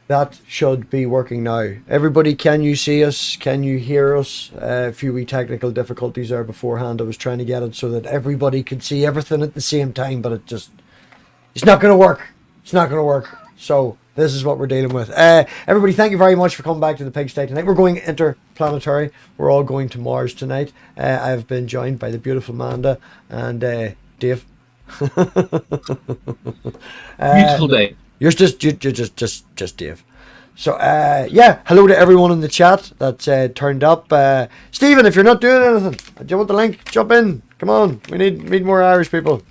That should be working now. Everybody, can you see us? Can you hear us? A few wee technical difficulties there beforehand. I was trying to get it so that everybody could see everything at the same time, but it's not going to work. It's not going to work. So this is what we're dealing with. Everybody, thank you very much for coming back to the Pigsty tonight. We're going interplanetary. We're all going to Mars tonight. I've been joined by the beautiful Amanda and Dave. Beautiful day. You're just Dave. So yeah, hello to everyone in the chat that's turned up. Stephen, if you're not doing anything, do you want the link? Jump in. Come on, we need more Irish people.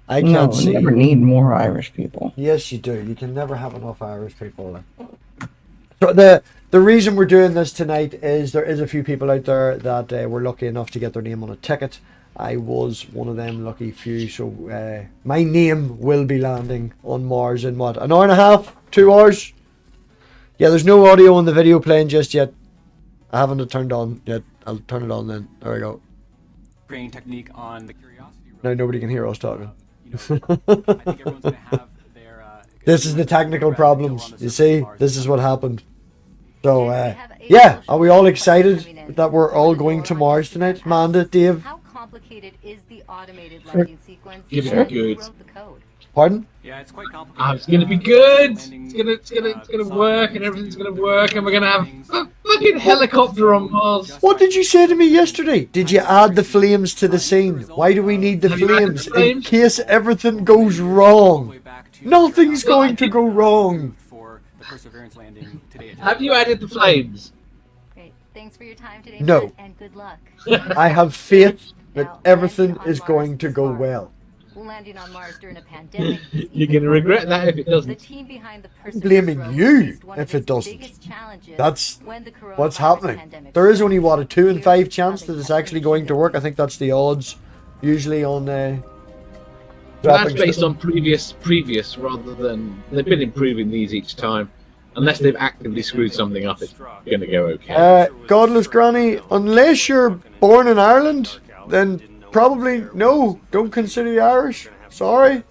I can't see. You never need more Irish people. Yes, you do. You can never have enough Irish people. So the reason we're doing this tonight is there is a few people out there that were lucky enough to get their name on a ticket. I was one of them lucky few, so my name will be landing on Mars in what, an hour and a half, 2 hours? Yeah, there's no audio on the video playing just yet. I haven't it turned on yet. I'll turn it on then. There we go. Training technique on the Curiosity. Now nobody can hear us talking. I think everyone's gonna have their. This is the technical problems. You see, this is what happened. So yeah, are we all excited that we're all going to Mars tonight? Amanda, Dave? Complicated is the automated landing sequence? It's gonna be good. Pardon? Yeah, it's quite complicated. Oh, it's gonna be good. It's gonna work, and everything's gonna work, and we're gonna have a fucking helicopter on Mars. What did you say to me yesterday? Did you add the flames to the scene? Why do we need the flames? In case everything goes wrong. Nothing's going to go wrong. Have you added the flames? Great. Thanks for your time today. No. And good luck. I have faith that everything is going to go well. Landing on Mars during a pandemic. You're gonna regret that if it doesn't. The team behind the I'm blaming you if it doesn't. That's what's happening. There is only what, a 2 in 5 chance that it's actually going to work. I think that's the odds usually on that's based on previous rather than they've been improving these each time. Unless they've actively screwed something up, it's gonna go okay. Godless Granny, unless you're born in Ireland, then probably no, don't consider you Irish. Sorry.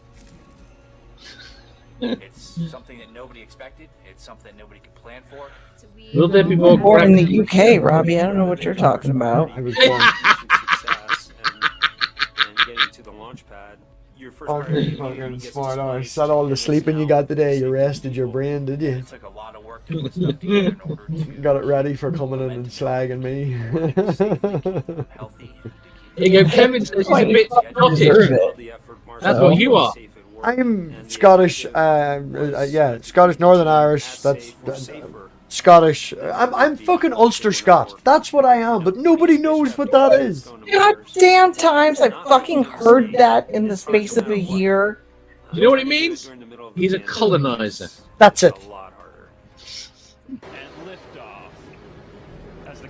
It's something that nobody expected. It's something nobody could plan for. Will there be more Born in the UK, Robbie? I don't know what you're talking about. I was born. Oh, fucking smart ass. Is that all the sleeping you got today? You rested your brain, did you? It's like a lot of work to put stuff together in order to Got it ready for coming in and slagging me. healthy. Here you go, Kevin says he's a bit Scottish. That's what you are. I'm Scottish, yeah, Scottish Northern Irish. That's Scottish. I'm fucking Ulster Scot. That's what I am, but nobody knows what that is. Goddamn times I fucking heard that in the space of a year. You know what it means? He's a colonizer. That's it.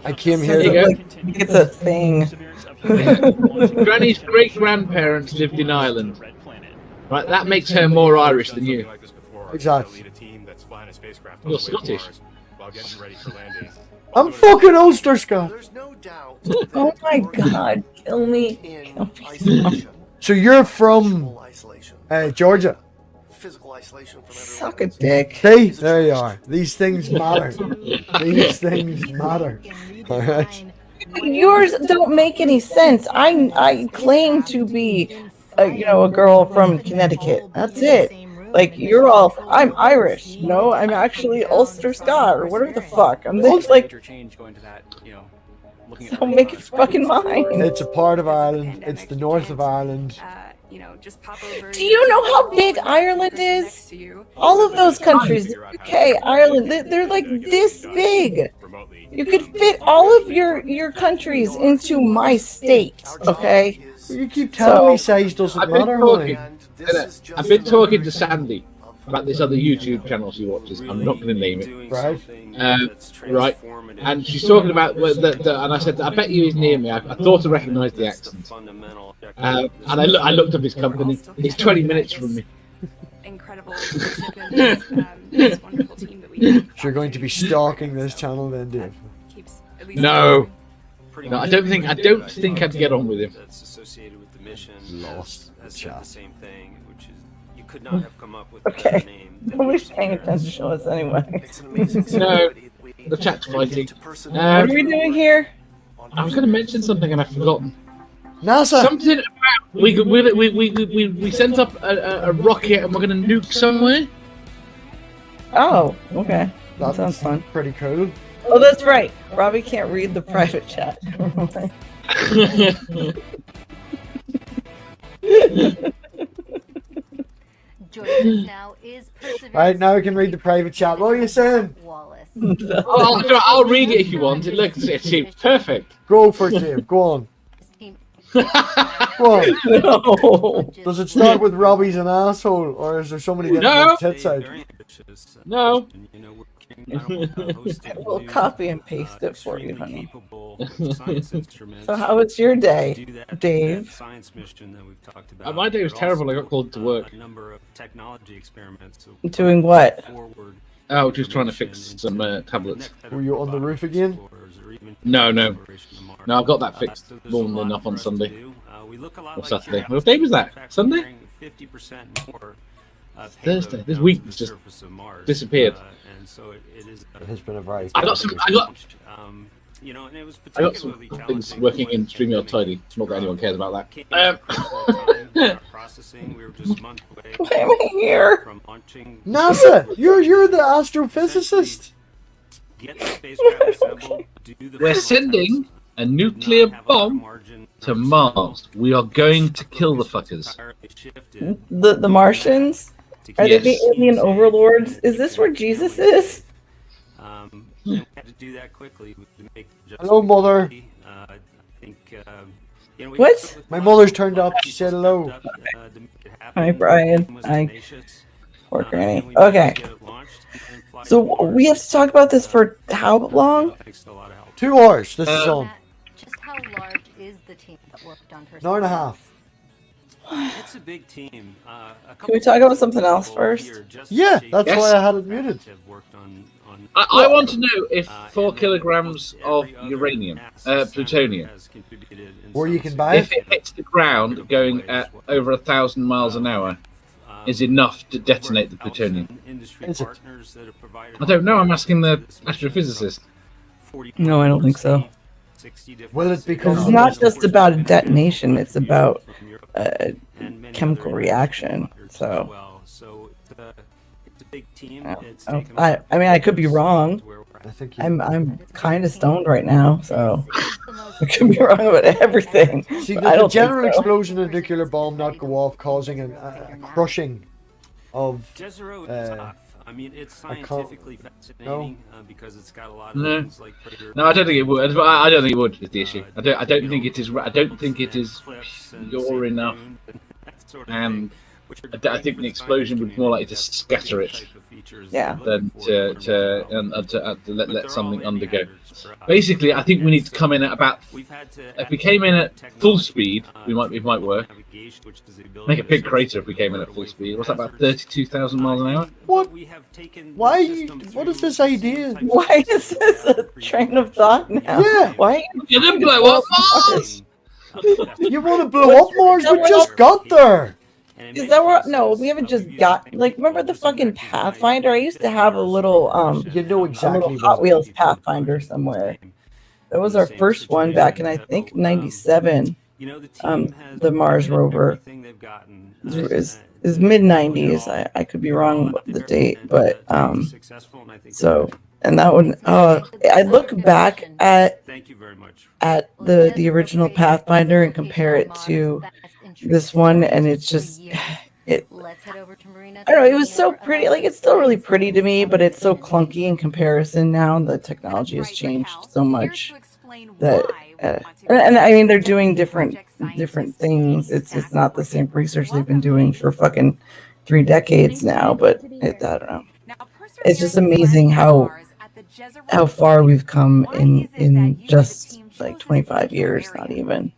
I came here It's to... like, it's a thing. Granny's great-grandparents lived in Ireland. Right, that makes her more Irish than you. Exactly. You're Scottish. I'm fucking Ulster Scot. Oh my god, kill me. So you're from Georgia? Suck a dick. See, there you are. These things matter. These things matter. All right. Yours don't make any sense. I claim to be, a girl from Connecticut. That's it. Like, you're all, I'm Irish. No, I'm actually Ulster Scot, or whatever the fuck. I'm just like, don't make it fucking mine. It's a part of Ireland. It's the north of Ireland. Just pop over. Do you know how big Ireland is? All of those countries, the UK, Ireland, they're like this big. You could fit all of your countries into my state, okay? You keep telling me size doesn't matter, honey. I've been talking to Sandy about this other YouTube channel she watches. I'm not going to name it. Right. Right. And she's talking about and I said, I bet you he's near me. I thought I recognised the accent. And I looked up his company. He's 20 minutes from me. Incredible this wonderful team that we So you're going to be stalking this channel then, Dave? No. No, I don't think I'd get on with him. That's associated with the mission. Lost. Has the same thing, which is You could not have come up with Okay. a name. Nobody's paying attention to us anyway. It's an amazing No, story. the chat's fighting. What are we doing here? I was going to mention something and I've forgotten. NASA. Something about we sent up a rocket and we're going to nuke somewhere. Oh, okay. That sounds fun. Pretty cool. Oh, that's right. Robbie can't read the private chat. Joining us now is Perseverance. Right, now we can read the private chat. What are you saying? Wallace. I'll read it if you want. It looks it's perfect. Go for it, Dave. Go on. Team- Go on. No. Does it start with Robbie's an asshole, or is there somebody getting No. their tits out? Very ambitious. No. You know, we're hosting We'll new, copy and paste it for you, extremely honey. capable science instruments So how was your to day, do that Dave? science mission that we've talked about. My day was But terrible. I also, got called to work. A number of technology experiments. So Doing what? forward Oh, just trying to fix some tablets. Were you on the roof again? No. I've got that fixed more than enough on Sunday. Or Saturday. What day was that? Sunday? Thursday. This week has just disappeared. And so it is. It has been a very. I got some things working in StreamYard Tidy. Not that anyone cares about that. Processing. We were just months away Why am I here? from launching. NASA, you're the astrophysicist. Get the spacecraft assembled. Do the We're sending a nuclear bomb to Mars. We are going to kill the fuckers. The Martians? Are they the Yes. alien overlords? Is this where Jesus is? We had to do that quickly. To make Hello, mother. I think, you know, we What? worked with My mother's turned up. She said hello. to make it happen. Hi, Brian. Was Hi. tenacious. Poor And Granny. we managed Okay. to get it launched and fly So to Mars. we have to talk about this for how long? Thanks to a lot of help. 2 hours. This is on. Matt, just how large is the team that worked on An hour and a half. It's a big team. Can we talk about something else first? Yeah, that's Yes. why I had it muted. I want to know if 4 kilograms of uranium, plutonium, Where you can buy if it. it hits the ground going at over 1,000 miles an hour, is enough to detonate the plutonium. Is it? I don't know. I'm asking the astrophysicist. No, I don't think so. Will it become? It's not just about a detonation, it's about a chemical reaction. So it's a big team. I mean, I could be wrong. I think I'm kind of stoned right now, so I could be wrong about everything. See, I does the don't general think so. explosion of a nuclear bomb not go off, causing a crushing of? I mean, it's scientifically fascinating No. Because it's got a lot of No. things like predator. No, I don't think it would. I don't think it would. Is the issue? I don't think it is. I don't think it is pure enough. And I think an explosion would be more likely to scatter it Yeah. than to let something undergo. Basically, I think we need to come in at about. If we came in at full speed, it might work. Make a big crater if we came in at full speed. What's that, about 32,000 miles an hour? What? Why? What is this idea? Why is this a train of thought now? Yeah. Why? You didn't blow up Mars! You want to blow up Mars? We just got there. Is that where? No, we haven't just got. Like, remember the fucking Pathfinder? I used to have a little You know a exactly. little Hot Wheels Pathfinder somewhere. That was our first one back in I think '97. The Mars Rover is mid '90s. I could be wrong with the date, but so and that one. I look back at the original Pathfinder and compare it to this one, and it's just it. I don't know. It was so pretty. Like, it's still really pretty to me, but it's so clunky in comparison now. The technology has changed so much that. And I mean, they're doing different things. It's not the same research they've been doing for fucking 3 decades now. But I don't know. It's just amazing how far we've come in just like 25 years, not even.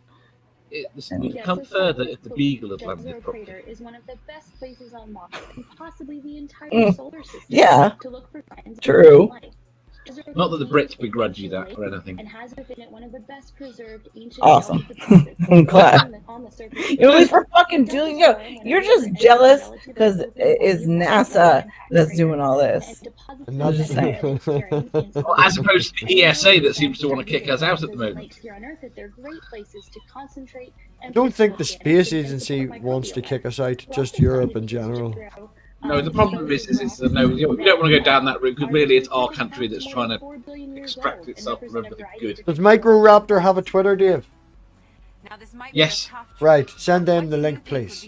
We've come further if the Beagle had landed properly. Is one of the best places on Mars and possibly the entire solar system Yeah. to look for signs of True. life. Not that the Brits begrudge you that or anything. Awesome. I'm glad. It was for fucking doing you're just jealous because it's NASA that's doing all this. And I was just saying. Well, as opposed to the ESA that seems to want to kick us out at the moment. I don't think the space agency wants to kick us out, just Europe in general. No, the problem is no, we don't want to go down that route because really it's our country that's trying to extract itself from everything good. Does Microraptor have a Twitter, Dave? Yes. Right, send them the link, please.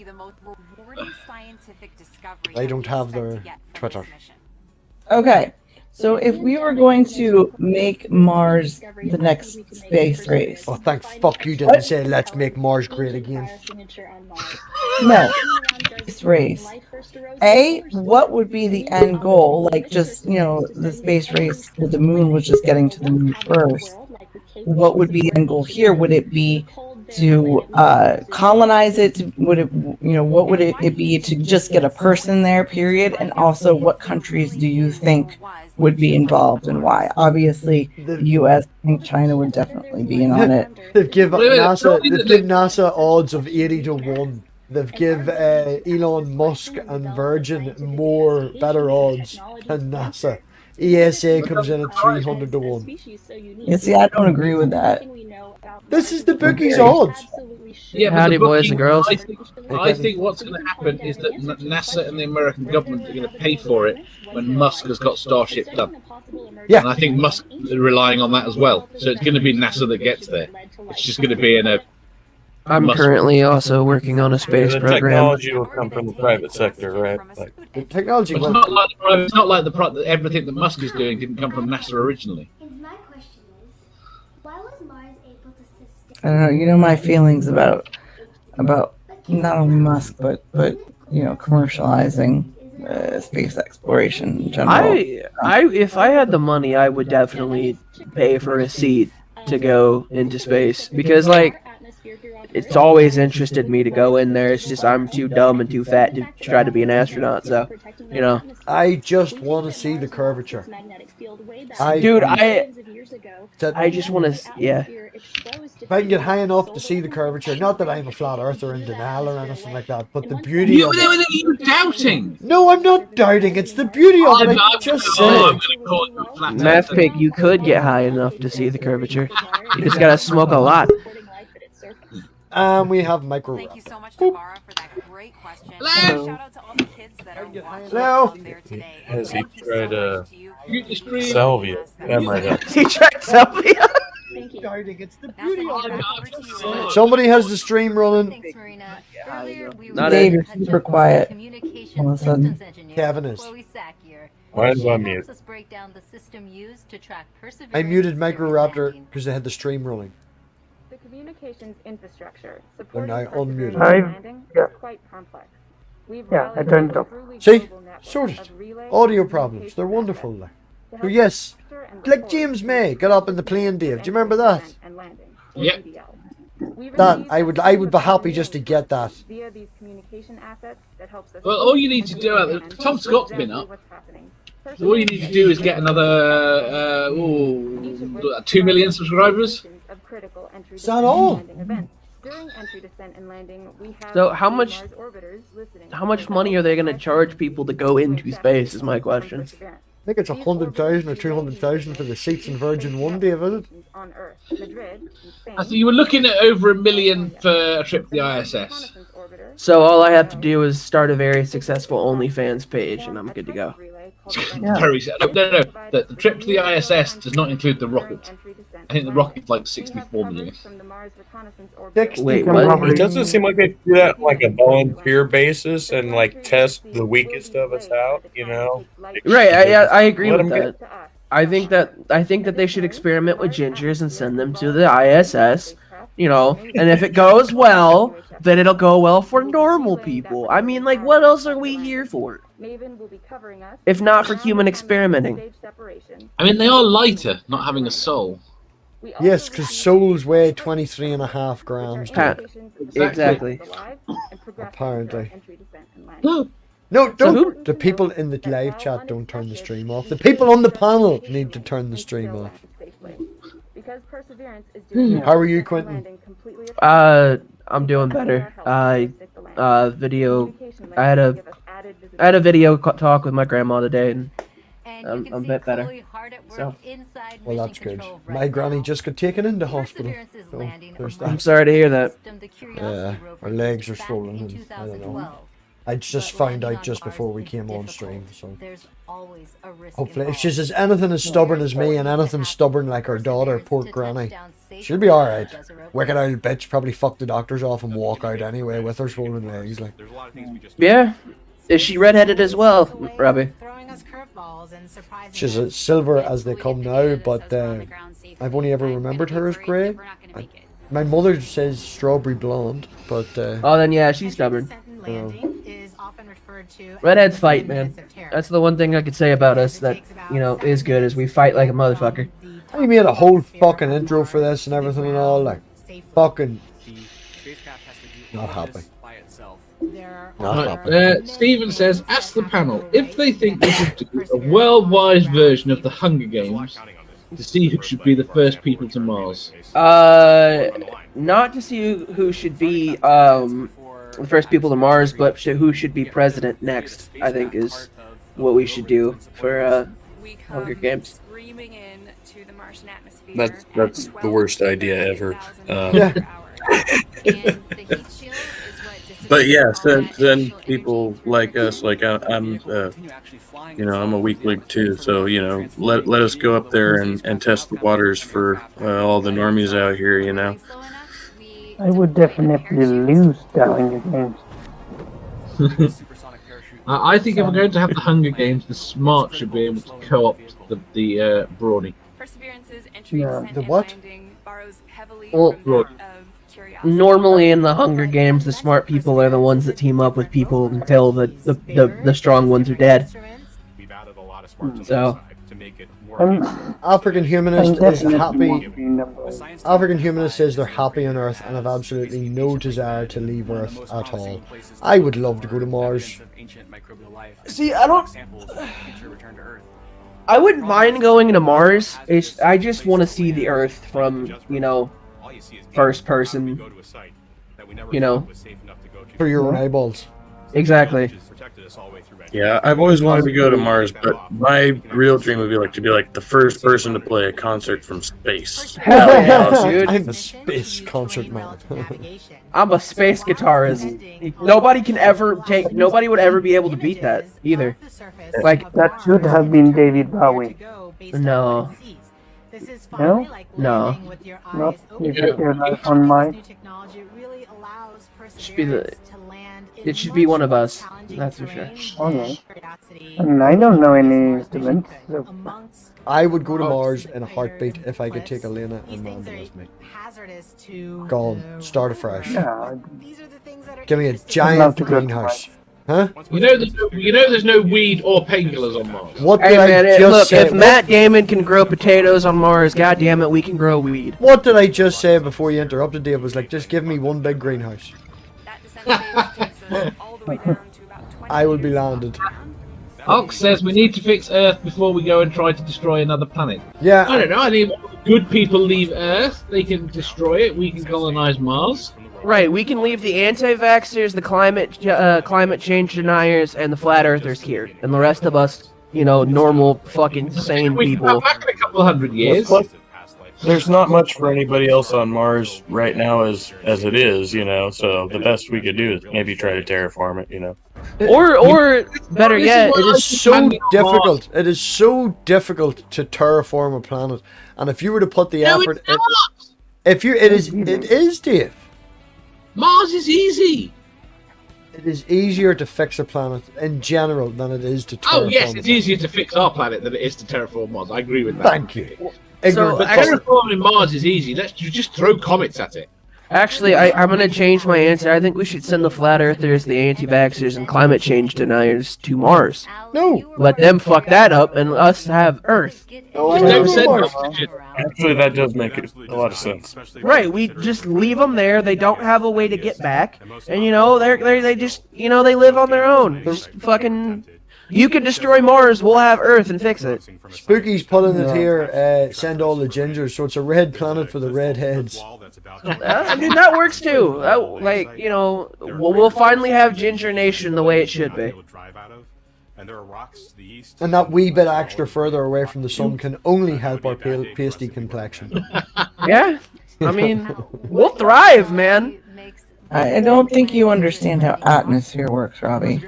I don't have their Twitter. Okay, so if we were going to make Mars the next space race, Oh, thank fuck you didn't say let's make Mars great again. no, space race. What would be the end goal? Like, just, the space race with the moon was just getting to the moon first. What would be the end goal here? Would it be to colonize it? Would it, what would it be to just get a person there, period? And also, what countries do you think would be involved and why? Obviously, the U.S. I think China would definitely be in on it. They've given NASA odds of 80-1. They've give Elon Musk and Virgin better odds than NASA. ESA comes in at 300-1. You see, I don't agree with that. This is the bookies' odds. Yeah, but Howdy, the boys and girls. I think what's going to happen is that NASA and the American government are going to pay for it when Musk has got Starship done. Yeah. And I think Musk is relying on that as well. So it's going to be NASA that gets there. It's just going to be in a... I'm currently also working on a space the program. technology will come from the private sector, right? The technology. It's not like everything that Musk is doing didn't come from NASA originally. I don't know. My feelings about not only Musk, but commercializing space exploration in general. If I had the money, I would definitely pay for a seat to go into space because, it's always interested me to go in there. It's just I'm too dumb and too fat to try to be an astronaut. So, I just want to see the curvature. I just want to, yeah. If I can get high enough to see the curvature, not that I'm a flat earther in denial or anything like that, but the beauty of it. You're doubting. No, I'm not doubting. It's the beauty of it. I just said. MathPig, you could get high enough to see the curvature. You just gotta smoke a lot. We have Micro. Thank you so much to Vara for that great question. Hello. Shout out to all the kids that are watching Hello. out there today. Has he tried salvia? That might help. He tried salvia. It's the beauty of it. Somebody has the stream running. Thanks, Marina. Earlier, we Not Dave, were you're super quiet. All of Communications a sudden. systems engineer, Kevin is. Chloe Sack here. Why is She on helps mute? us break down the system used to track perseverance I muted during Microraptor landing. because they had the stream running. The communications infrastructure They're supporting now perseverance unmuted. landing is quite complex. I turned it off. See? Sorted. Audio problems. They're wonderful. So yes, like James May got up in the plane, Dave. Do you remember that? Yep. That I would be happy just to get that. Well, all you need to do, Tom Scott's been up. So all you need to do is get another 2 million subscribers. Is that all? So how much money are they going to charge people to go into space? Is my question. I think it's 100,000 or 200,000 for the seats in Virgin One, Dave, is it? I think you were looking at over $1 million for a trip to the ISS. So all I have to do is start a very successful OnlyFans page, and I'm good to go. Very sad. No. The trip to the ISS does not include the rocket. I think the rocket's like 64 million. Wait, what? It doesn't seem like they do that on like a volunteer basis and like test the weakest of us out, Right, I agree Let with 'em that. I think that they should experiment with gingers and send them to the ISS, and if it goes well, then it'll go well for normal people. I mean, what else are we here for? If not for human experimenting. I mean, they are lighter, not having a soul. Yes, because souls weigh 23.5 grams. Exactly. Apparently. No, So don't. The people in the live chat don't turn the stream off. The people on the panel need to turn the stream off. Because Perseverance is doing How are you, Quentin? I'm doing better. Video. I had a video talk with my grandma today, and I'm a bit better. So. Well, that's good. My granny just got taken into hospital. So there's that. I'm sorry to hear that. Yeah, her legs are swollen, and I don't know. I just found out just before we came on stream, so hopefully if she's anything as stubborn as me and anything stubborn like her daughter, poor granny, she'll be alright. Wicked old bitch, probably fuck the doctors off and walk out anyway with her swollen legs. Like, yeah. Is she redheaded as well, Robbie? She's as silver as they come now, but I've only ever remembered her as grey. My mother says strawberry blonde, but oh, then yeah, she's stubborn. Redheads fight, man. That's the one thing I could say about us that, you know, is good, is we fight like a motherfucker. I made a whole fucking intro for this and everything and all, like, fucking not happy. Stephen says, ask the panel if they think they should do a worldwide version of the Hunger Games to see who should be the first people to Mars. Not to see who should be the first people to Mars, but who should be president next, I think, is what we should do for Hunger Games. That's the worst idea ever. Yeah. But yeah, then people like us, like I'm, you know, I'm a weak link too. So you know, let us go up there and test the waters for all the normies out here. You know. I would definitely lose the Hunger Games. I think if we're going to have the Hunger Games, the smart should be able to co-opt the brawny. Yeah. The what? Well, normally in the Hunger Games, the smart people are the ones that team up with people until the strong ones are dead. So. African Humanist is happy. African Humanist says they're happy on Earth and have absolutely no desire to leave Earth at all. I would love to go to Mars. See, I wouldn't mind going to Mars. I just want to see the Earth from, you know, first person. You know. For your own eyeballs. Exactly. Yeah, I've always wanted to go to Mars, but my real dream would be like to be like the first person to play a concert from space. Hell yeah, dude! I'm a space concert man. I'm a space guitarist. Nobody would ever be able to beat that either. Like that should have been David Bowie. No. No? No. Not You Get Your Life on Mine. It should be one of us. That's for sure. Okay. I mean, I don't know any instruments. So. I would go to Mars in a heartbeat if I could take Elena and Amanda with me. Go on, start afresh. Yeah. Give me a giant greenhouse. Huh? You know there's no weed or painkillers on Mars. What did Hey I man, just look, say? if Matt Damon can grow potatoes on Mars, goddammit, we can grow weed. What did I just say before you interrupted, Dave? Was like, just give me one big greenhouse. I will be landed. Ox says we need to fix Earth before we go and try to destroy another planet. Yeah. I don't know. I think good people leave Earth. They can destroy it. We can colonize Mars. Right, we can leave the anti-vaxxers, the climate change deniers, and the flat earthers here, and the rest of us, you know, normal fucking sane We can people. come back in a couple of hundred years. Plus, there's not much for anybody else on Mars right now as it is, you know. So the best we could do is maybe try to terraform it, you know. Or better yet, it is so difficult. It is so difficult to terraform a planet, and if you were to put the effort, it is, Dave. Mars is easy. It is easier to fix a planet in general than it is to terraform. Oh yes, it's easier to fix our planet than it is to terraform Mars. I agree with that. Thank you. But terraforming Mars is easy. Let's just throw comets at it. Actually, I'm gonna change my answer. I think we should send the flat earthers, the anti-vaxxers, and climate change deniers to Mars. No. Let them fuck that up, and us have Earth. Actually, that does make a lot of sense. Right, we just leave them there. They don't have a way to get back, and you know they just they live on their own. Just fucking. You can destroy Mars, we'll have Earth and fix it. Spooky's pulling it here, send all the gingers, so it's a red planet for the redheads. I mean, that works too. We'll finally have Ginger Nation the way it should be. And that wee bit extra further away from the sun can only help our pasty complexion. Yeah, I mean, we'll thrive, man. I don't think you understand how atmosphere works, Robbie.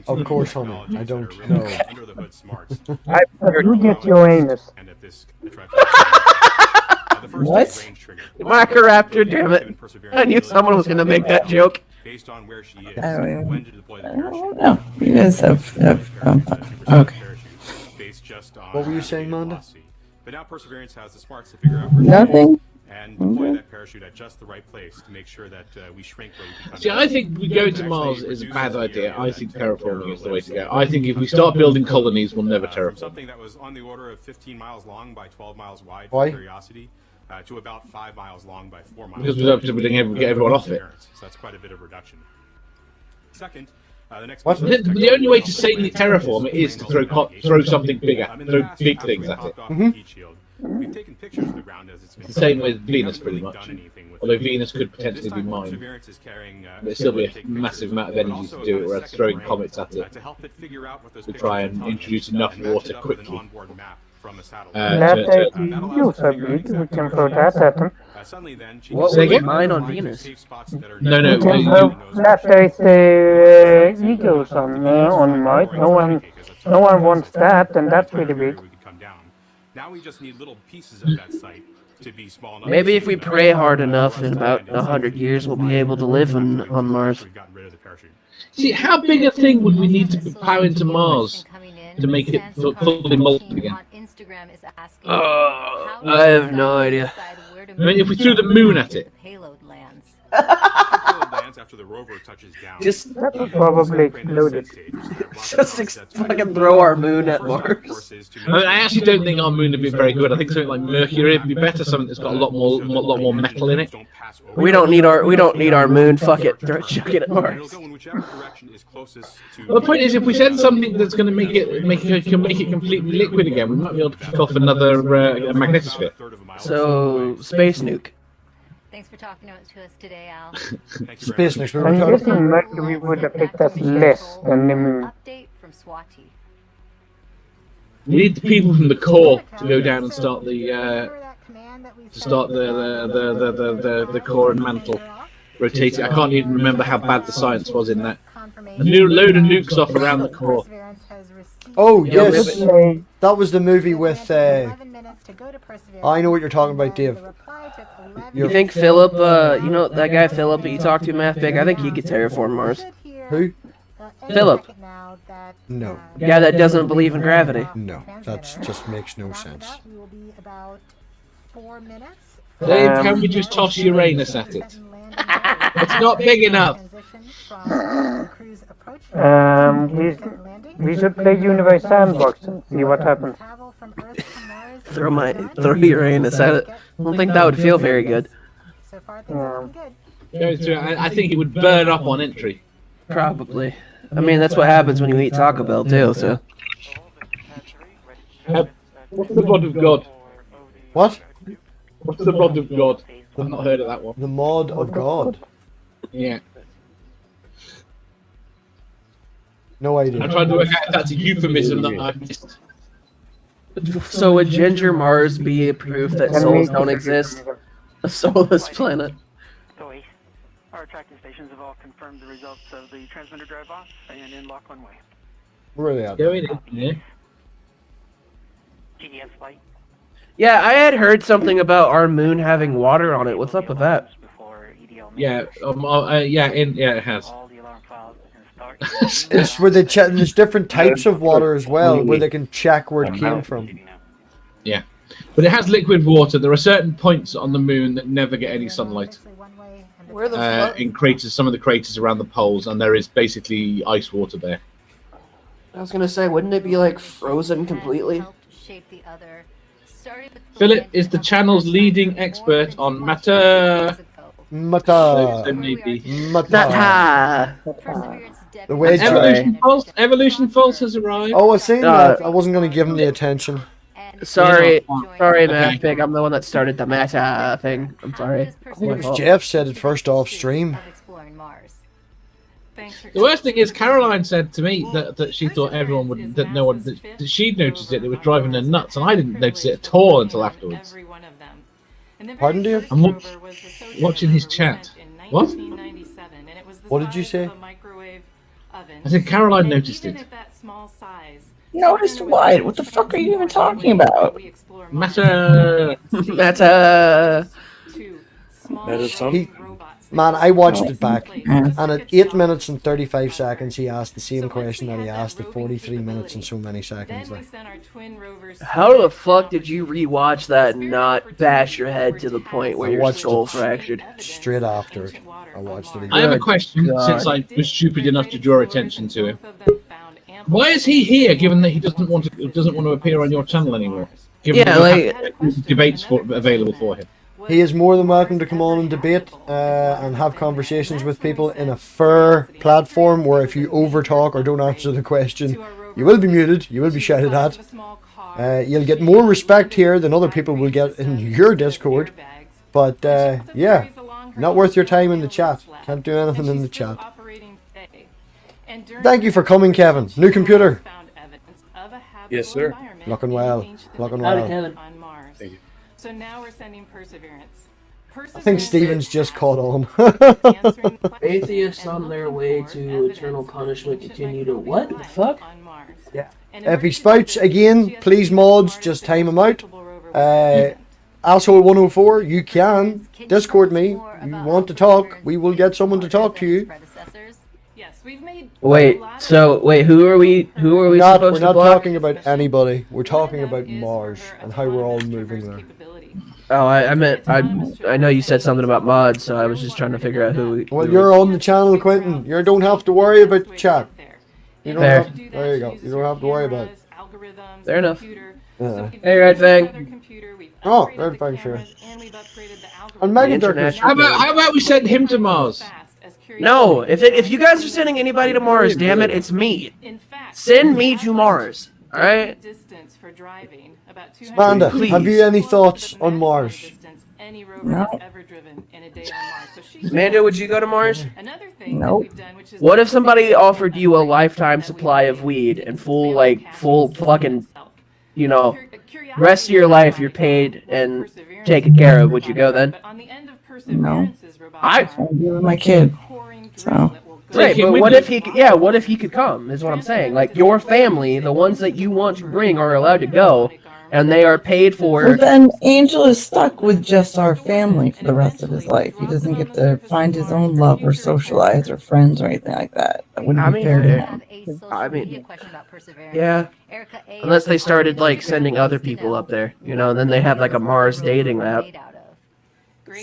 Of course, honey. I don't know. You get your anus. What? Macroraptor, damn it. I knew someone was going to make that joke. I don't know. You guys have okay. What were you saying, Manda? But now Perseverance has the smarts to figure out Nothing. and deploy that parachute at just the right place to make sure that we shrink where we become. See, I think we going to Mars is a bad idea. I think terraforming is the way to go. I think if we start building colonies, we'll never terraform. Something that was on the order of 15 miles long by 12 miles wide Why? for Curiosity to about 5 miles long by 4 miles. Because we don't get everyone off it. So that's quite a bit of reduction. Second, the next. What? The only way to sanely terraform it is to throw something bigger, throw big things at it. We've taken pictures of the ground as it's been The same with Venus, pretty much. Although Venus could potentially be mined, but it'd still be a massive amount of energy to do it, whereas throwing comets at it to try and introduce enough water quickly. Let us use a bit. We can throw that at them. What Say would we again? mine on Venus? No, We can throw flat Earth egos on Mars. No one wants that, and that's pretty big. Now we just need little pieces of that site to be small enough. Maybe if we pray hard enough, in about 100 years, we'll be able to live on Mars. See, how big a thing would we need to power into Mars to make it fully molten again? I have no idea. I mean, if we threw the moon at it. After the rover touches down. Just That would probably explode it. just fucking throw our moon at Mars. I mean, I actually don't think our moon would be very good. I think something like Mercury would be better. Something that's got a lot more metal in it. We don't need our moon. Fuck it, chuck it at Mars. Well, the point is, if we send something that's going to make it completely liquid again, we might be able to kick off another magnetosphere. So space nuke. Thanks for talking to us today, Al. Space next I'm guessing Mercury would affect us less than the moon. Update from Swati. We need the people from the core to go down and start the core and mantle rotating. I can't even remember how bad the science was in that. A new load of nukes off around the core. Oh yes, that was the movie with. I know what you're talking about, Dave. You think Philip, that guy Philip that you talked to, MathPig, I think he could terraform Mars. Who? Philip. No. The guy that doesn't believe in gravity. No, that just makes no sense. Dave, can we just toss Uranus at it? It's not big enough. We should play Universe Sandbox and see what happens. Throw Uranus at it. I don't think that would feel very good. I think it would burn up on entry. Probably. I mean, that's what happens when you eat Taco Bell too. So. What's the rod of God? What? What's the rod of God? I've not heard of that one. The mod of God. Yeah. No idea. I'm trying to work out if that's a euphemism that I've missed. So would Ginger Mars be a proof that souls don't exist? A soulless planet. Our tracking stations have all confirmed the results of the transmitter drive off and in lock one way. Where are they at? Going in, yeah. GDS flight. Yeah, I had heard something about our moon having water on it. What's up with that? Yeah, it has. It's where they check. There's different types of water as well, where they can check where it came from. Yeah, but it has liquid water. There are certain points on the moon that never get any sunlight. Where the fuck? in craters, some of the craters around the poles, and there is basically ice water there. I was gonna say, wouldn't it be like frozen completely? Philip is the channel's leading expert on matter. Mata. So maybe. Mata. The way Evolution False has arrived. Oh, I seen that. I wasn't going to give him the attention. Sorry, MathPig. I'm the one that started the meta thing. I'm sorry. Jeff said it first off stream. The worst thing is, Caroline said to me that she thought everyone would, that no one, that she'd noticed it. It was driving her nuts, and I didn't notice it at all until afterwards. Pardon, dear? I'm watching his chat. What? What did you say? I said Caroline noticed it. Noticed what? What the fuck are you even talking about? Matter. Meta. Man, I watched it back, and at 8 minutes and 35 seconds, he asked the same question that he asked at 43 minutes and so many seconds. Like. How the fuck did you rewatch that and not bash your head to the point where your skull fractured? Straight after it, I watched it again. I have a question, since I was stupid enough to draw attention to him. Why is he here, given that he doesn't want to appear on your channel anymore? Given debates available for him. He is more than welcome to come on and debate and have conversations with people in a fair platform where if you overtalk or don't answer the question, you will be muted, you will be shouted at. You'll get more respect here than other people will get in your Discord. But yeah, not worth your time in the chat. Can't do anything in the chat. Thank you for coming, Kevin. New computer. Yes, sir. Looking well. Looking Howdy, well. Kevin. Thank you. So now we're sending Perseverance. I think Steven's just caught on. Atheists on their way to eternal punishment continue to what the fuck? Yeah. If he spouts again, please mods, just time him out. Asshole 104, you can Discord me. You want to talk, we will get someone to talk to you. Wait, who are we supposed We're to not block? talking about anybody. We're talking about Mars and how we're all moving there. Oh, I know you said something about mods, so I was just trying to figure out who. Well, you're on the channel, Quentin. You don't have to worry about chat. You don't have, there you go. You don't have to worry about it. Fair enough. Hey, Red Fang. Oh, Red Fang, sure. And Mega Darkness. How about we send him to Mars? No, if you guys are sending anybody to Mars, damn it, it's me. Send me to Mars, all right? Amanda, have you any thoughts on Mars? No. Amanda, would you go to Mars? Nope. What if somebody offered you a lifetime supply of weed and full fucking, rest of your life you're paid and taken care of? Would you go then? No. I'm with my kid. So. Right, but what if he could come, is what I'm saying. Like, your family, the ones that you want to bring are allowed to go, and they are paid for... Well, then Angel is stuck with just our family for the rest of his life. He doesn't get to find his own love or socialize or friends or anything like that. That wouldn't be fair to him. Yeah. Unless they started, sending other people up there. Then they have, a Mars dating app.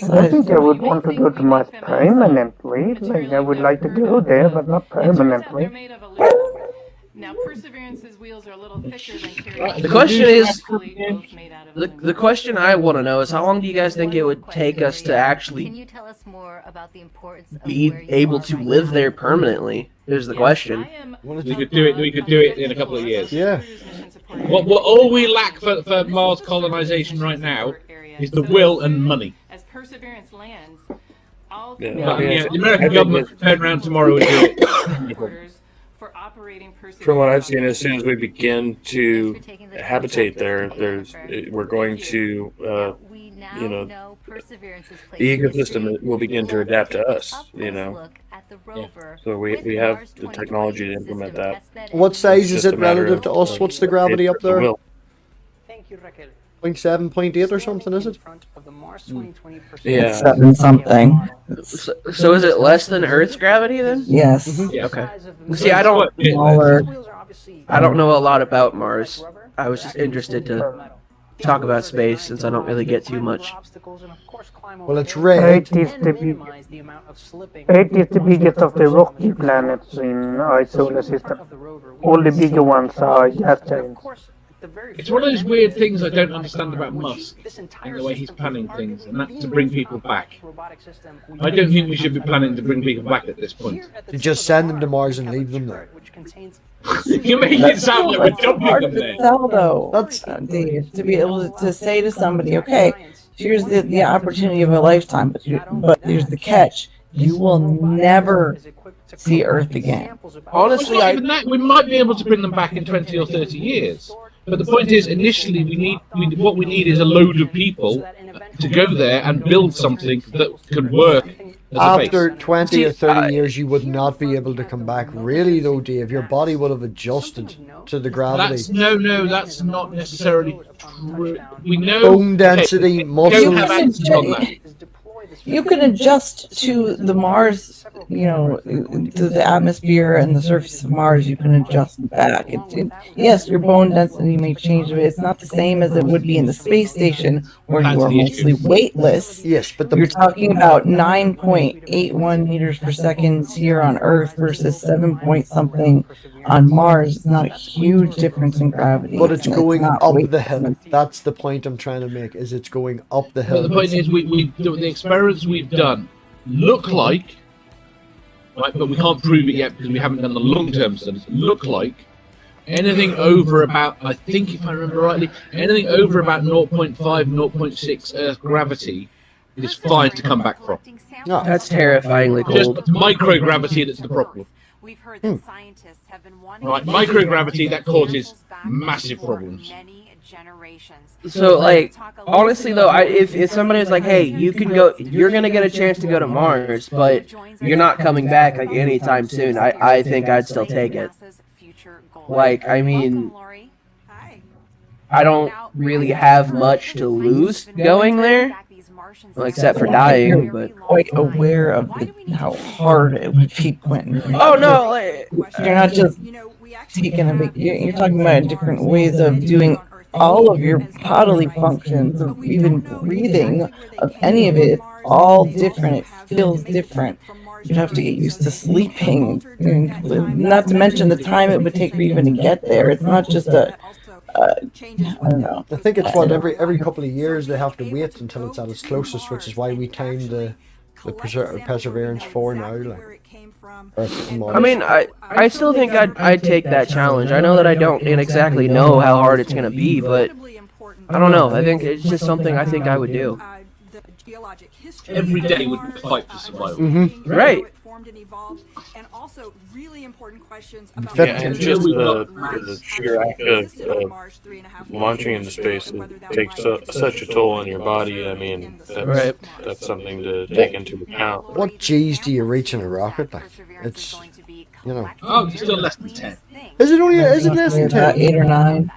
I think I would want to go to Mars permanently. Like, I would like to go there, but not permanently. Now, Perseverance's wheels are a little thicker than Curiosity. The question is, the question I want to know is, how long do you guys think it would take us to actually be able to live there permanently? Here's the question. We could do it in a couple of years. Yeah. What all we lack for Mars colonization right now is the will and money. As Perseverance lands, the American government will turn around tomorrow and do it. From what I've seen, as soon as we begin to habitate there, we're going to, the ecosystem will begin to adapt to us, Yeah. So we have the technology to implement that. What size is it relative to us? What's the gravity up there? 0.7, 0.8 or something, is it? Yeah. 7 something. So is it less than Earth's gravity then? Yes. Mm-hmm. Yeah. Okay. See, I don't know a lot about Mars. I was just interested to talk about space since I don't really get too much. Well, it's red. Earth is the biggest of the rocky planets in our solar system. All the bigger ones are gas giants. It's one of those weird things I don't understand about Musk and the way he's planning things, and that's to bring people back. I don't think we should be planning to bring people back at this point. To just send them to Mars and leave them there. You make it sound like we're dumping them there. Sell though, Dave, to be able to say to somebody, okay, here's the opportunity of a lifetime, but here's the catch: you will never see Earth again. Honestly, we might be able to bring them back in 20 or 30 years. But the point is, initially, what we need is a load of people to go there and build something that can work as a base. After 20 or 30 years, you would not be able to come back. Really, though, Dave, your body would have adjusted to the gravity. No, that's not necessarily true. We know bone density, muscle. You can adjust to the Mars, to the atmosphere and the surface of Mars. You can adjust back. Yes, your bone density may change, but it's not the same as it would be in the space station where you are mostly weightless. Yes, but you're talking about 9.81 meters per second here on Earth versus 7 point something on Mars. It's not a huge difference in gravity. But it's going up the hill. That's the point I'm trying to make. Is it's going up the hill. But the point is, the experiments we've done look like, right, but we can't prove it yet because we haven't done the long-term studies. Look like anything over about, I think if I remember rightly, anything over about 0.5, 0.6 Earth gravity is fine to come back from. No, that's terrifyingly cold. Just microgravity that's the problem. We've heard that scientists have been wanting Right, microgravity that causes massive problems. So, like, honestly though, if somebody was like, hey, you can go, you're gonna get a chance to go to Mars, but you're not coming back like anytime soon, I think I'd still take it. Like, I mean, I don't really have much to lose going there, well, except for dying, but quite aware of how hard it would be, Quentin. Oh no, like, you're not just taking a big. You're talking about different ways of doing all of your bodily functions, of even breathing, of any of it. It's all different. It feels different. You'd have to get used to sleeping, not to mention the time it would take for you even to get there. It's not just I don't know. I think it's what every couple of years they have to wait until it's at its closest, which is why we timed the Perseverance 4 now. Like, I mean, I still think I'd take that challenge. I know that I don't exactly know how hard it's gonna be, but I don't know. I think it's just something I think I would do. Every day would be a fight for survival. Mm-hmm. Right. And also really important questions about and just the sheer act of launching into space takes such a toll on your body. I mean, that's something to take into account. What G's do you reach in a rocket? Like, it's, Oh, it's still less than 10. Is it only? Is it less than 10? 8 or 9.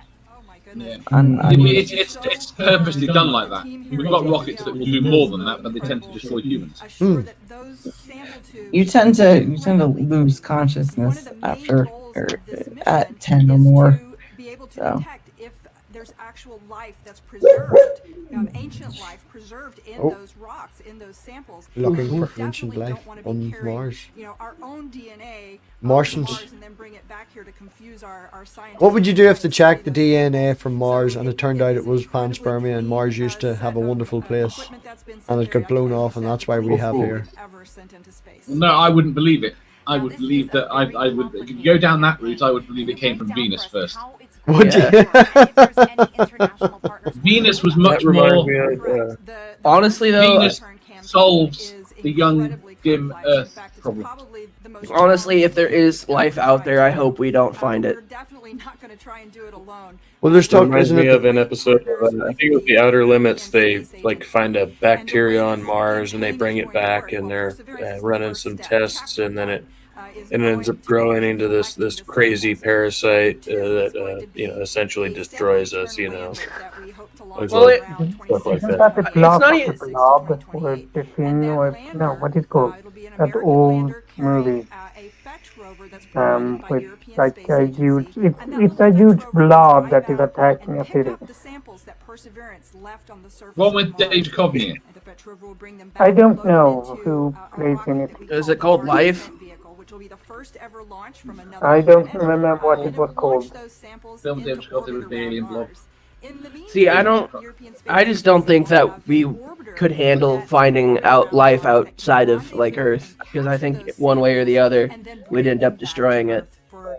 Yeah. It's purposely done like that. We've got rockets that will do more than that, but they tend to destroy humans. You tend to lose consciousness after or at 10 or more. So. There's actual life that's preserved, ancient life preserved in those rocks, in those samples. Looking for ancient life on Mars. Our own DNA, Martians. and then bring it back here to confuse our scientists. What would you do if they checked the DNA from Mars and it turned out it was panspermia and Mars used to have a wonderful place and it got blown off and that's why we have here? No, I wouldn't believe it. I would believe that I would, if you go down that route, I would believe it came from Venus first. Would you? Venus was much more. Honestly, though, Venus solves the young, dim Earth problem. Honestly, if there is life out there, I hope we don't find it. Well, there's talk. Reminds me of an episode. I think it was the Outer Limits. They find a bacteria on Mars and they bring it back and they're running some tests and then it ends up growing into this crazy parasite that essentially destroys us. Well, stuff like that. The blob, or the thing, or no, what is it called? That old movie. with like a huge, it's a huge blob that is attacking a city. One with Dave Duchovny. I don't know who plays in it. Is it called Life? I don't remember what it was called. Film Dave Duchovny with the alien blob. See, I just don't think that we could handle finding out life outside of like Earth, because I think one way or the other we'd end up destroying it.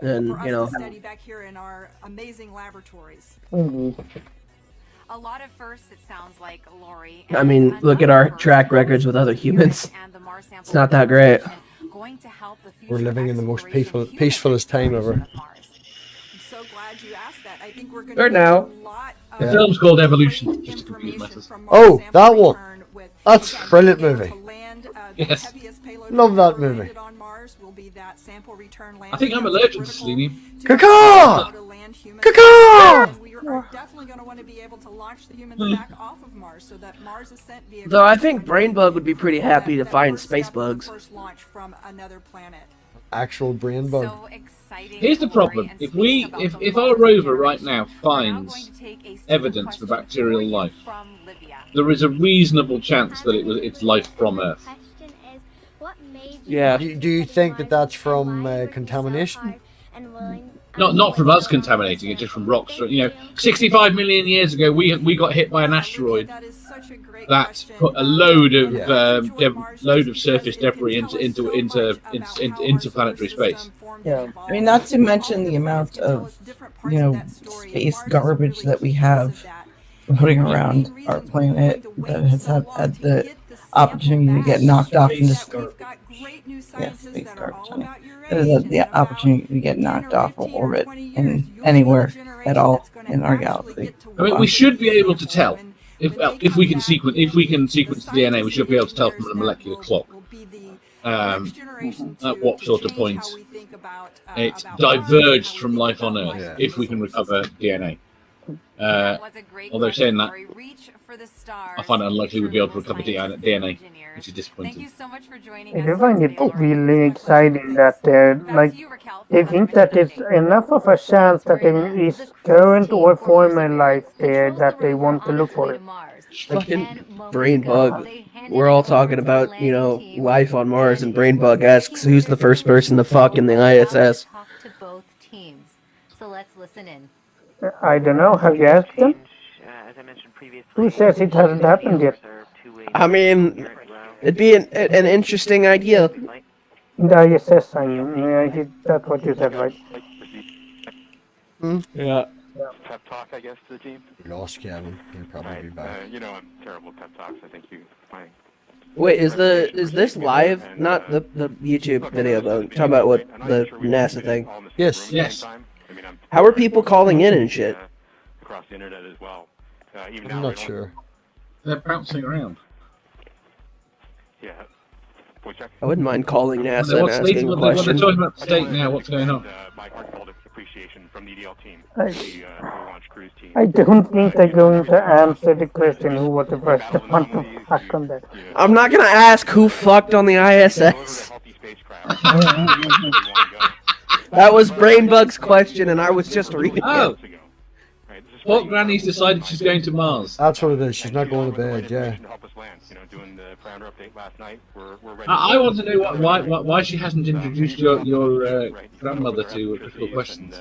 And you know. A lot of firsts, it sounds like, Lori. I mean, look at our track records with other humans. It's not that great. We're living in the most peacefulest time ever. Or now. The film's called Evolution, just to confuse matters. Oh, that one. That's a brilliant movie. Yes. Love that movie. I think I'm allergic to selenium. Caca! Caca! Though I think BrainBug would be pretty happy to find space bugs. Actual brain bug. Here's the problem: if our rover right now finds evidence for bacterial life, there is a reasonable chance that it's life from Earth. Yeah. Do you think that that's from contamination? Not from us contaminating it, just from rocks. 65 million years ago, we got hit by an asteroid that put a load of surface debris into interplanetary space. Yeah, I mean, not to mention the amount of space garbage that we have floating around our planet that has had the opportunity to get knocked off into space garbage. The opportunity to get knocked off of orbit in anywhere at all in our galaxy. I mean, we should be able to tell if we can sequence the DNA. We should be able to tell from a molecular clock at what sort of point it diverged from life on Earth. If we can recover DNA. Although saying that, I find it unlikely we'd be able to recover DNA, which is disappointing. I do find it really exciting that they think that there's enough of a chance that there is current or former life there that they want to look for it. Fucking BrainBug. We're all talking about, life on Mars, and BrainBug asks who's the first person to fuck in the ISS. So let's listen in. I don't know. Have you asked them? Who says it hasn't happened yet? I mean, it'd be an interesting idea. The ISS, I mean, that's what you said, right? Yeah. Pep talk, I guess, to the team. Lost Kevin. He'll probably be back. I'm terrible at pep talks. I think you fine. Wait, is this live? Not the YouTube video, though. Talking about what the NASA thing. Yes. Yes. How are people calling in and shit? Across the internet as well. I'm not sure. They're bouncing around. Yeah. I wouldn't mind calling NASA and asking a What they're question. talking about state now. What's going on? My heartfelt appreciation from the EDL team, launch cruise team. I don't think they're going to answer the question who was the first one to fuck on that. I'm not gonna ask who fucked on the ISS. That was BrainBug's question, and I was just reading it. What Granny's decided she's going to Mars. That's what it is. She's not going to bed. Yeah. I want to know why she hasn't introduced your grandmother to critical questions.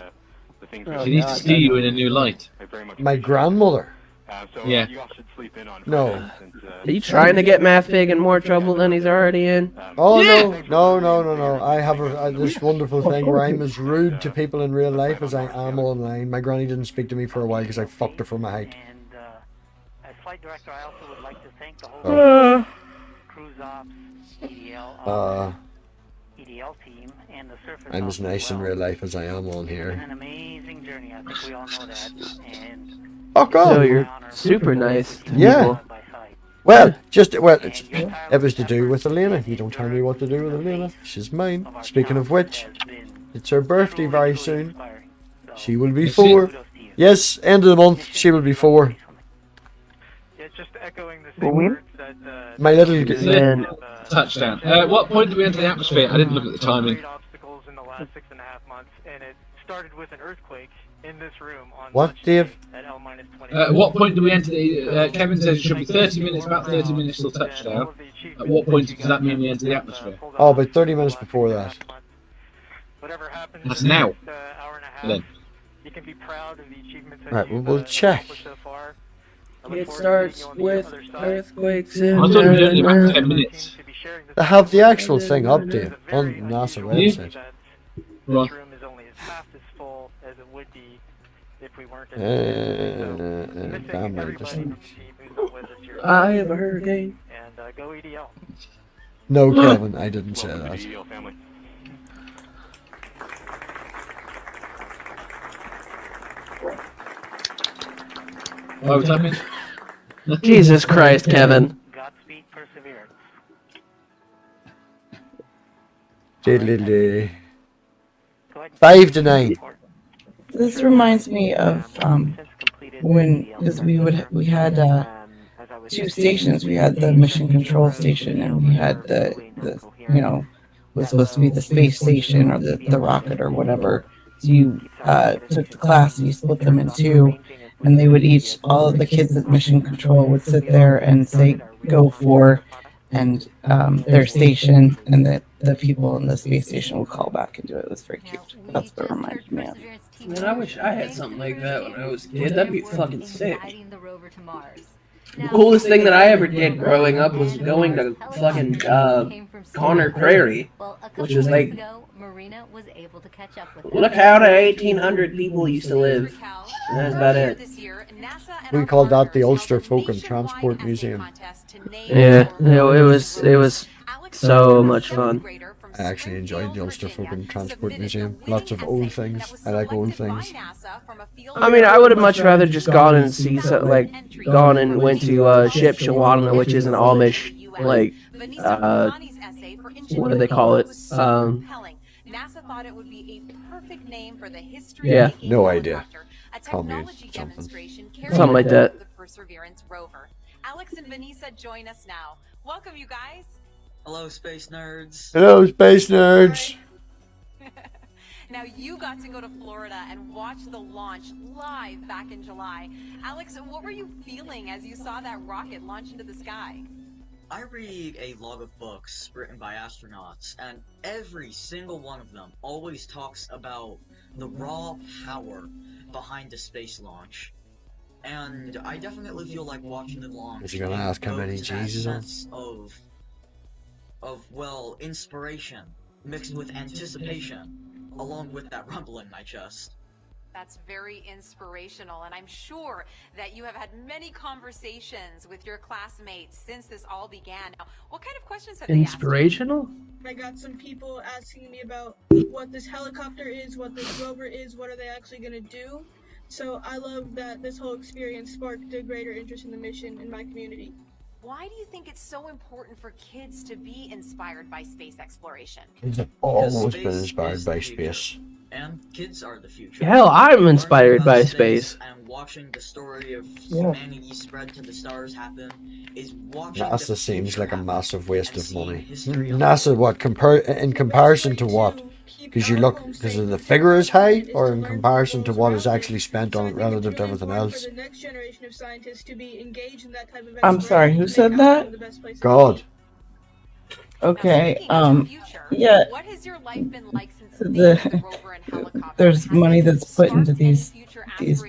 She needs to see you in a new light. My grandmother? Yeah. No. Are you trying to get MathPig in more trouble than he's already in? Oh, no. I have this wonderful thing where I'm as rude to people in real life as I am online. My granny didn't speak to me for a while because I fucked her from my height. As flight director, I also would like to thank the whole cruise ops, EDL team, and the surface. I'm as nice in real life as I am on here. It's been an amazing journey. I think we all know that. And oh, God. So you're super nice to yeah. people. Well, it was to do with Elena. You don't tell me what to do with Elena. She's mine. Speaking of which, it's her birthday very soon. She will be 4. Yes, end of the month, she will be 4. Just echoing the same words that my little touchdown. What point did we enter the atmosphere? I didn't look at the timing. last 6.5 months, and it started with an earthquake in this room on What, Dave? at L-20. At what point do we enter the... Kevin says it should be 30 minutes, about 30 minutes till touchdown. At what point does that mean we enter the atmosphere? Oh, about 30 minutes before that. Whatever happens That's in the now. next, hour and a half, Then. you can be proud of the achievements that Right, you've we'll check. accomplished so far. I look It forward to starts seeing you on the with other side. earthquakes I in thought it was only about 10 minutes. They have the actual thing up there on the NASA website. Well, This room is only half as full as it would be if we weren't in Damn right, this thing. I have a hurricane. And go EDL. No, Kevin, I didn't say that. EDL family. what was that mean? Jesus Christ, Kevin. Godspeed, perseverance. Diddly-lee. 5 to 9. This reminds me of when, because we had 2 stations. We had the mission control station, and we had the was supposed to be the space station or the rocket or whatever. So you took the class and you split them in 2, and they would each, all of the kids at mission control would sit there and say go for and their station, and the people in the space station would call back and do it. It was very cute. That's what it reminded me of. Man, I wish I had something like that when I was a kid. That'd be fucking sick. The coolest thing that I ever did growing up was going to fucking Connor Prairie, which is like, look how the 1,800 people used to live. And that's about it. We called that the Ulster Folk and Transport Museum. Yeah, it was so much fun. I actually enjoyed the Ulster Folk and Transport Museum. Lots of old things. I like old things. I mean, I would have much rather just gone and gone and went to Ship Shawana, which is an Amish, like, what do they call it? NASA thought it would be a perfect name for the history Yeah. No idea. a Call me technology something. demonstration Something like that. the Perseverance rover. Alex and Vanessa join us now. Welcome, you guys. Hello, space nerds. Hello, space nerds. Now, you got to go to Florida and watch the launch live back in July. Alex, what were you feeling as you saw that rocket launch into the sky? I read a log of books written by astronauts, and every single one of them always talks about the raw power behind a space launch. And I definitely feel like watching the launch. Is he gonna ask how many G's is on? Of well, inspiration mixed with anticipation, along with that rumble in my chest. That's very inspirational, and I'm sure that you have had many conversations with your classmates since this all began. Now, what kind of questions have they asked? Inspirational? I got some people asking me about what this helicopter is, what this rover is, what are they actually going to do. So I love that this whole experience sparked a greater interest in the mission in my community. Why do you think it's so important for kids to be inspired by space exploration? Kids have always been inspired by space. And kids are the future. Hell, I'm inspired by space. And watching the story of humanity spread to the stars happen is watching. NASA seems like a massive waste of money. NASA, what? In comparison to what? Because you look, because the figure is high, or in comparison to what is actually spent on it relative to everything else? For the next generation of scientists to be engaged in that type of I'm sorry, who said that? God. Okay, yeah. What has your life been like since There's money that's put into these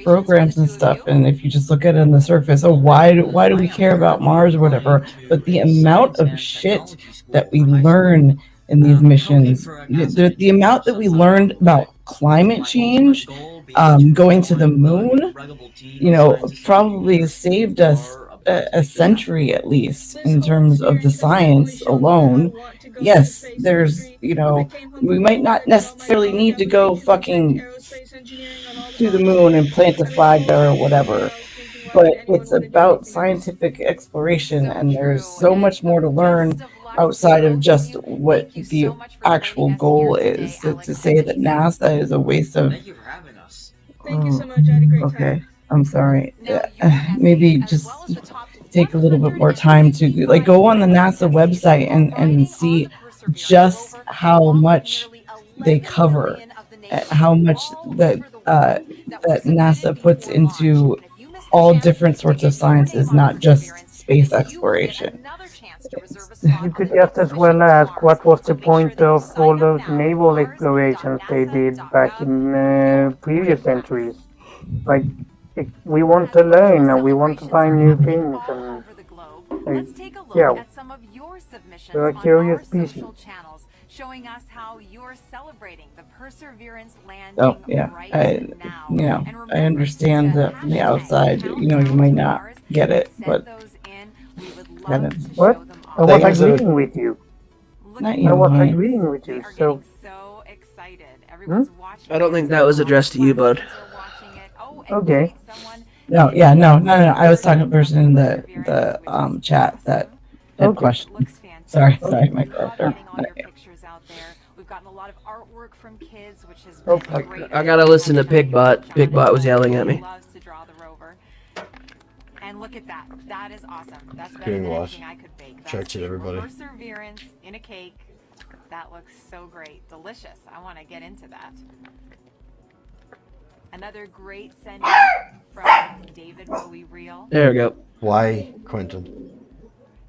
programs and stuff, and if you just look at it on the surface, oh, why do we care about Mars or whatever? But the amount of shit that we learn in these missions, the amount that we learned about climate change, going to the moon, probably saved us a century at least in terms of the science alone. Yes, there's, we might not necessarily need to go fucking to the moon and plant a flag there or whatever, but it's about scientific exploration, and there's so much more to learn outside of just what the actual goal is. So to say that NASA is a waste of... Thank you so much. I had a great time. Okay, I'm sorry. Maybe just take a little bit more time to go on the NASA website and see just how much they cover, how much that that NASA puts into all different sorts of sciences, not just space exploration. You could just as well ask what was the point of all those naval explorations they did back in previous centuries. Like, we want to learn and we want to find new things, and yeah, we're a curious species. Showing us how you're celebrating the Perseverance landing. Oh yeah, I understand that from the outside, you might not get it, but what? I was agreeing with you. I was agreeing with you. So I don't think that was addressed to you, bud. Okay. No. I was talking to the person in the chat that had questions. Sorry, my character. We've gotten a lot of artwork from kids, which has been great. I gotta listen to Pigbot. Pigbot was yelling at me. Loves to draw the Rover. And look at that. That is awesome. That's better than anything I could bake. Checks it, everybody. Perseverance in a cake. That looks so great. Delicious. I want to get into that. Another great send from David Bowie Reel. There we go. Why, Quentin?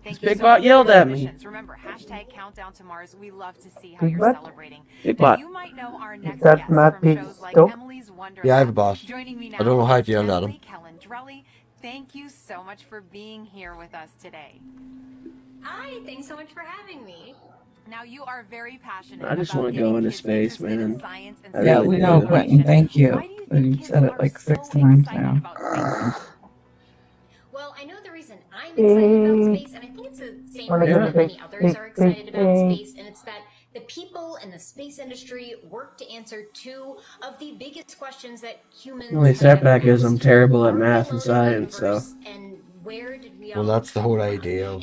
Pigbot yelled at me. Remember, hashtag countdown to Mars. We love to see how you're celebrating. Pigbot. You might know our next Is that guest MathPig from shows like still? Emily's Wonder Yeah, I have a Lab. boss. Joining me now I don't know how is to yell at him. Stanley. Thank you so much for being here with us today. Hi, thanks so much for having me. Now you are very passionate. I just want to go into space, man. Yeah, we know, Quentin. Thank you. You've said it like 6 times now. Well, I know the reason I'm excited about space, and I think it's the same reason that many others are excited about space, and it's that the people in the space industry work to answer 2 of the biggest questions that humans. The only setback is I'm terrible at math and science, so. Well, that's the whole idea of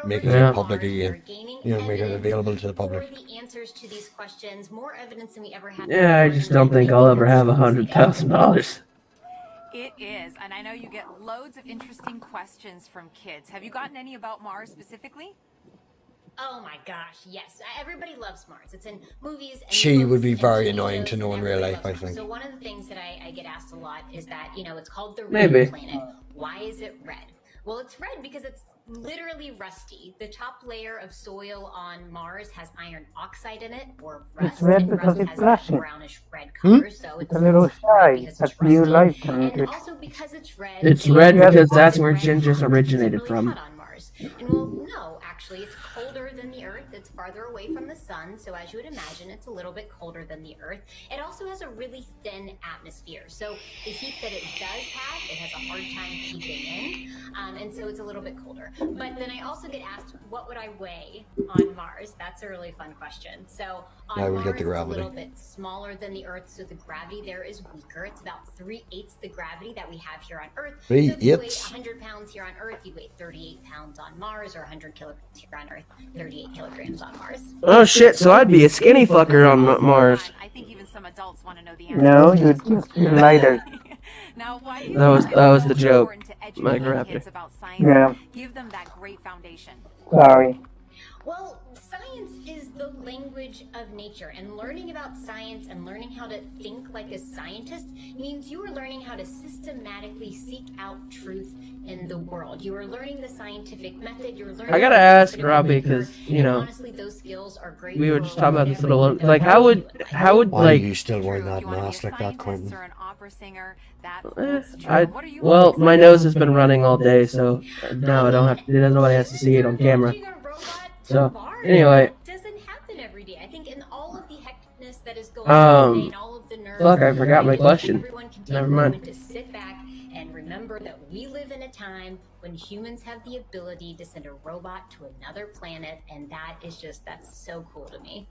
making it public again. Making it available to the public. Yeah, I just don't think I'll ever have $100,000. It is, and I know you get loads of interesting questions from kids. Have you gotten any about Mars specifically? Oh my gosh, yes. Everybody loves Mars. It's in movies. And She would be very annoying to know in real life, I think. So one of the things that I get asked a lot is that, it's called the Maybe. red planet. Why is it red? Well, it's red because it's literally rusty. The top layer of soil on Mars has iron oxide in it, or rust. It's red and because rust it's has flashing. that brownish red color, so It's a little shy at new light and it. also because it's red. It's red because that's where gingers originated from. And well, no, actually, it's colder than the Earth. It's farther away from the sun, so as you would imagine, it's a little bit colder than the Earth. It also has a really thin atmosphere, so the heat that it does have, it has a hard time keeping in, and so it's a little bit colder. But then I also get asked, what would I weigh on Mars? That's a really fun question. So on I would Mars, get the gravity. it's a little bit smaller than the Earth, so the gravity there is weaker. It's about 3/8 the gravity that we have here on Earth. So if you weigh 100 pounds here on Earth, you weigh 38 pounds on Mars, or 100 kilograms here on Earth, 38 kilograms on Mars. Oh shit, so I'd be a skinny fucker on Mars. I think even some adults want to know the answer. No, you'd just be lighter. Now, why That was the joke, Mike Raptor. Yeah. Give them that great foundation. Sorry. Well, science is the language of nature, and learning about science and learning how to think like a scientist means you are learning how to systematically seek out truth in the world. You are learning the scientific method. You're learning. I gotta ask Robbie because honestly, those skills are great. we were just talking about this little like how would Why like are you still wearing that mask like that, Quentin? well my nose has been running all day, so now I don't have to. Nobody has to see it on camera. So anyway, doesn't happen every day. I think in all of the hecticness that is going on today, and all of the nerves, fuck, I forgot my question. everyone can take Never a mind. moment to sit back and remember that we live in a time when humans have the ability to send a robot to another planet, and that's so cool to me.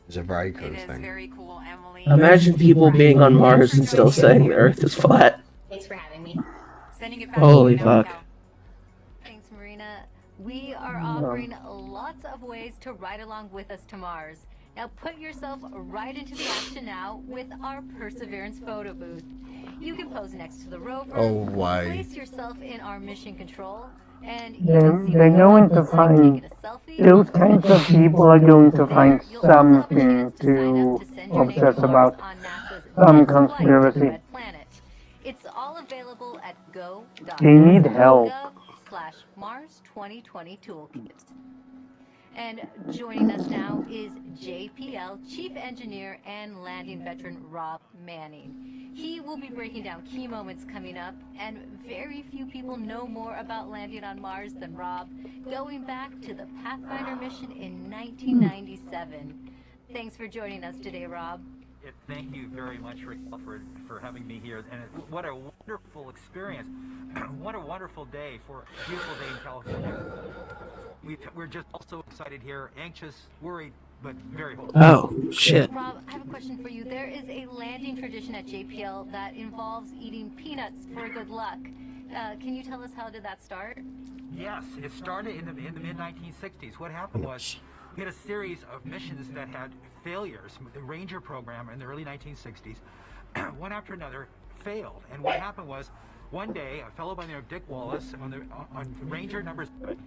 It's a very cool It is thing. very cool, Emily. Imagine people being on Mars and still saying the Earth is flat. Thanks for having me. Sending it back Holy to you now, fuck. Thanks, Marina. We are offering lots of ways to ride along with us to Mars. Now put yourself right into the action now with our Perseverance photo booth. You can pose next to the rover. Oh, why? Place yourself in our mission control. And They're going to find, those kinds of people are going to find something to obsess about, some conspiracy. It's all available at They need help. go.gov/Mars2020 toolkit. And joining us now is JPL Chief Engineer and Landing Veteran Rob Manning. He will be breaking down key moments coming up, and very few people know more about landing on Mars than Rob, going back to the Pathfinder mission in 1997. Thanks for joining us today, Rob. Thank you very much, Rick, for having me here. And what a wonderful experience. What a wonderful day for a beautiful day in California. We're just also excited here, anxious, worried, but very hopeful. Oh, shit. Rob, I have a question for you. There is a landing tradition at JPL that involves eating peanuts for good luck. Can you tell us how did that start? Yes, it started in the mid-1960s. What happened was we had a series of missions that had failures. The Ranger program in the early 1960s, one after another, failed. And what happened was, one day, a fellow by the name of Dick Wallace on Ranger number 7,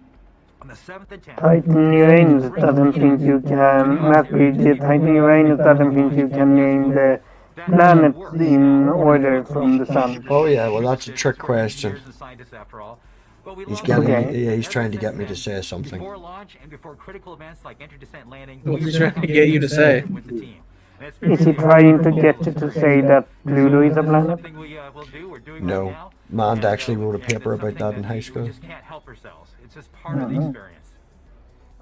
on the 7th and 10th, Titan Uranus doesn't think you can, MathPig, Titan Uranus doesn't think you can name the planets in order from the sun. Oh yeah, well that's a trick question. He's trying to get me to say something. Before launch and before critical events like inter-descent landing, What's he trying to get you to say? Is he trying to get you to say that Pluto is a planet? No. Mand actually wrote a paper about that in high school. We just can't help ourselves. It's just part of the experience.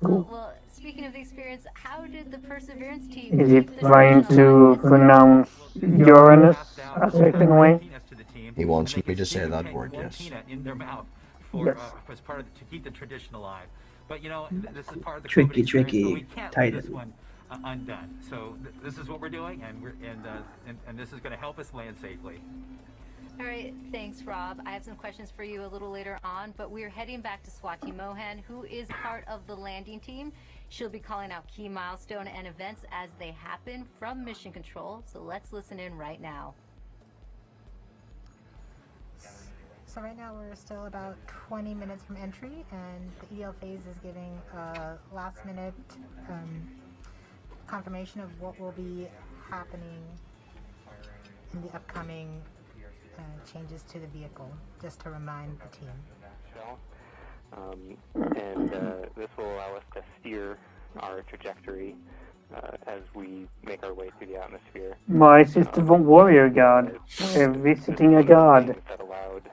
Well, speaking of the experience, how did the Perseverance team... Is it trying to pronounce Uranus a certain way? He wants me to say that word, yes. In their mouth for, as part of to keep the tradition alive. But you know, this is part of the tricky, so we can't let Titan. this one undone. So this is what we're doing, and this is going to help us land safely. All right, thanks, Rob. I have some questions for you a little later on, but we're heading back to Swati Mohan, who is part of the landing team. She'll be calling out key milestone and events as they happen from Mission Control. So let's listen in right now. So right now we're still about 20 minutes from entry, and the EL phase is giving a last-minute confirmation of what will be happening in the upcoming changes to the vehicle, just to remind the team. This will allow us to steer our trajectory as we make our way through the atmosphere. My sister from Warrior God. We're visiting a god. That allowed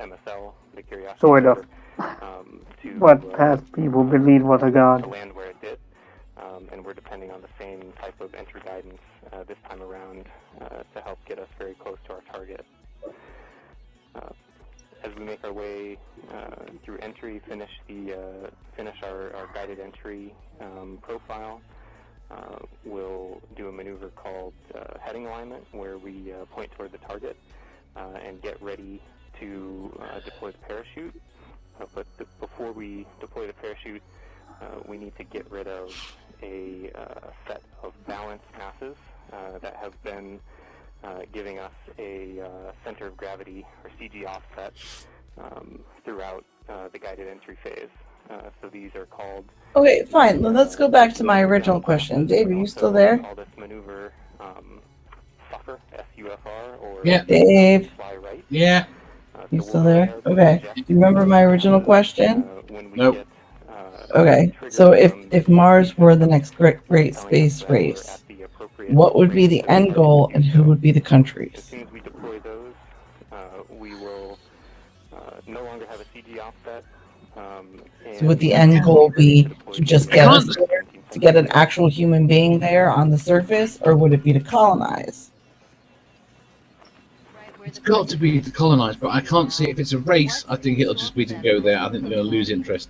MSL, the Curiosity, Sort of. to What past people believe was a god. to land where it did. And we're depending on the same type of entry guidance this time around to help get us very close to our target. As we make our way through entry, finish our guided entry profile, we'll do a maneuver called heading alignment, where we point toward the target and get ready to deploy the parachute. But before we deploy the parachute, we need to get rid of a set of balanced masses that have been giving us a center of gravity, or CG offset, throughout the guided entry phase. So these are called... Okay, fine. Well, let's go back to my original question. Dave, are you still there? Call this maneuver SUFR, S-U-F-R, or Dave? fly right. Yeah. You still there? Okay. Do you remember my original question? Nope. Okay. So if Mars were the next great space race, what would be the end goal and who would be the countries? As soon as we deploy those, we will no longer have a CG offset. So would the end goal be to just get us there, to get an actual human being there on the surface, or would it be to colonize? It's got to be to colonize, but I can't see if it's a race. I think it'll just be to go there. I think they're going to lose interest.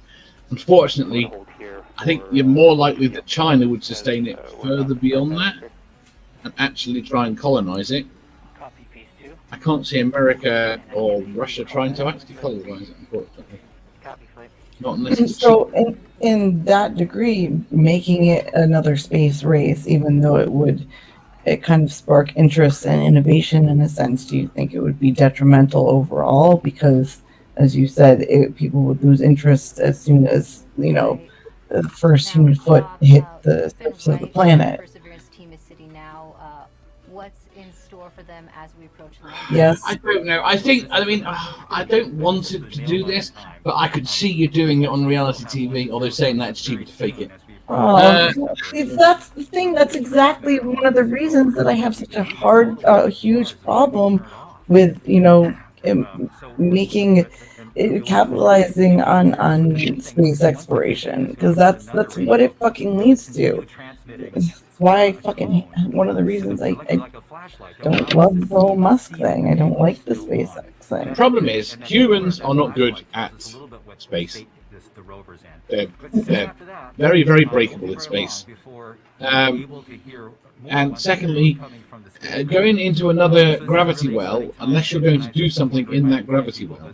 Unfortunately, I think you're more likely that China would sustain it further beyond that and actually try and colonize it. I can't see America or Russia trying to actually colonize it, unfortunately. Not unless And it's so in that degree, making it another space race, even though it kind of spark interest and innovation in a sense, do you think it would be detrimental overall? Because as you said, people would lose interest as soon as, you know, the first human foot hit the surface of the planet. Perseverance team is sitting now. What's in store for them as we approach the Yes. I don't know. I think, I mean, I don't want it to do this, but I could see you doing it on reality TV, although saying that it's cheaper to fake it. That's the thing. That's exactly one of the reasons that I have such a huge problem with, you know, capitalizing on space exploration, because that's what it fucking leads to. It's why one of the reasons I don't love the whole Musk thing. I don't like the SpaceX thing. The problem is humans are not good at space. They're very, very breakable in space. And secondly, going into another gravity well, unless you're going to do something in that gravity well,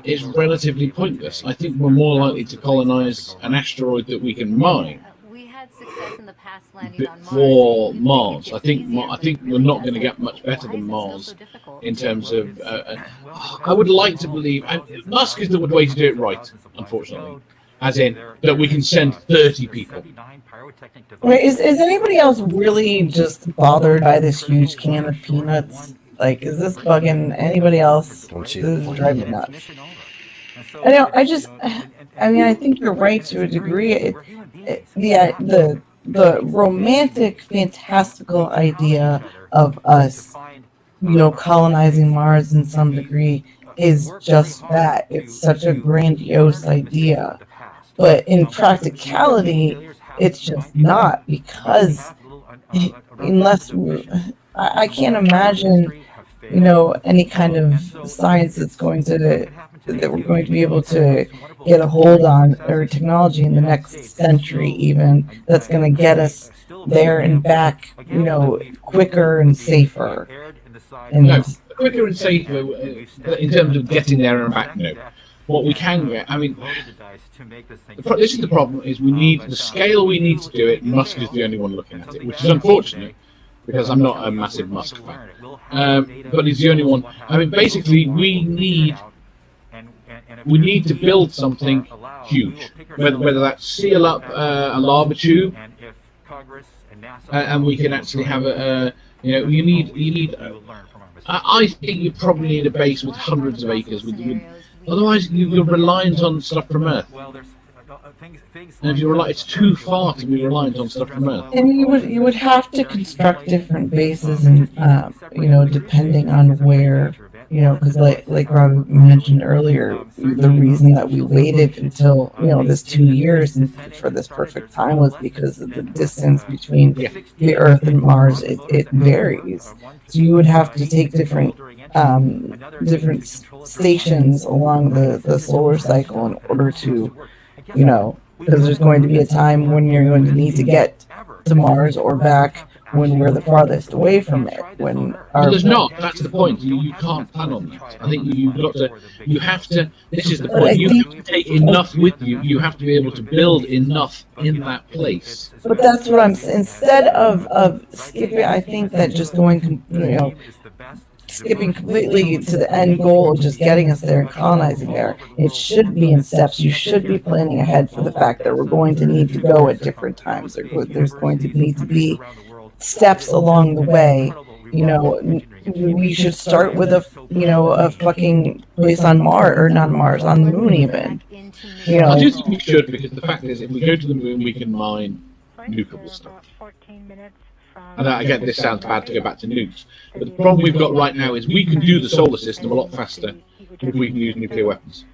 is relatively pointless. I think we're more likely to colonize an asteroid that we can mine before Mars. I think we're not going to get much better than Mars in terms of. I would like to believe Musk is the way to do it right. Unfortunately, as in that we can send 30 people. Wait, is anybody else really just bothered by this huge can of peanuts? Like, is this bugging anybody else? This is driving me nuts. I know. I mean, I think you're right to a degree. The romantic, fantastical idea of us, you know, colonizing Mars in some degree is just that. It's such a grandiose idea. But in practicality, it's just not, because I can't imagine, you know, any kind of science that we're going to be able to get a hold on, or technology in the next century even, that's going to get us there and back, you know, quicker and safer. No, quicker and safer in terms of getting there and back. No, what we can get. I mean, this is the problem: is we need the scale we need to do it. Musk is the only one looking at it, which is unfortunate, because I'm not a massive Musk fan. But he's the only one. I mean, basically, we need to build something huge, whether that's seal up a lava tube, and we can actually have you know, you need. I think you probably need a base with hundreds of acres. Otherwise, you're reliant on stuff from Earth. And if you're it's too far to be reliant on stuff from Earth. And you would have to construct different bases, and you know, depending on where, you know, because like Rob mentioned earlier, the reason that we waited until, you know, this 2 years for this perfect time was because of the distance between the Earth and Mars. It varies, so you would have to take different stations along the solar cycle in order to, you know, because there's going to be a time when you're going to need to get to Mars or back when we're the farthest away from it. There's not. That's the point. You can't plan on that. I think you have to. This is the point. You have to take enough with you. You have to be able to build enough in that place. But that's what I'm saying. Instead of skipping, I think that just going, you know, skipping completely to the end goal of just getting us there and colonizing there, it should be in steps. You should be planning ahead for the fact that we're going to need to go at different times. There's going to need to be steps along the way. You know, we should start with a fucking place on Mars, or not Mars, on the moon even. You know, I do think we should, because the fact is, if we go to the moon, we can mine nukeable stuff. And again, this sounds bad to go back to nukes, but the problem we've got right now is we can do the solar system a lot faster if we can use nuclear weapons,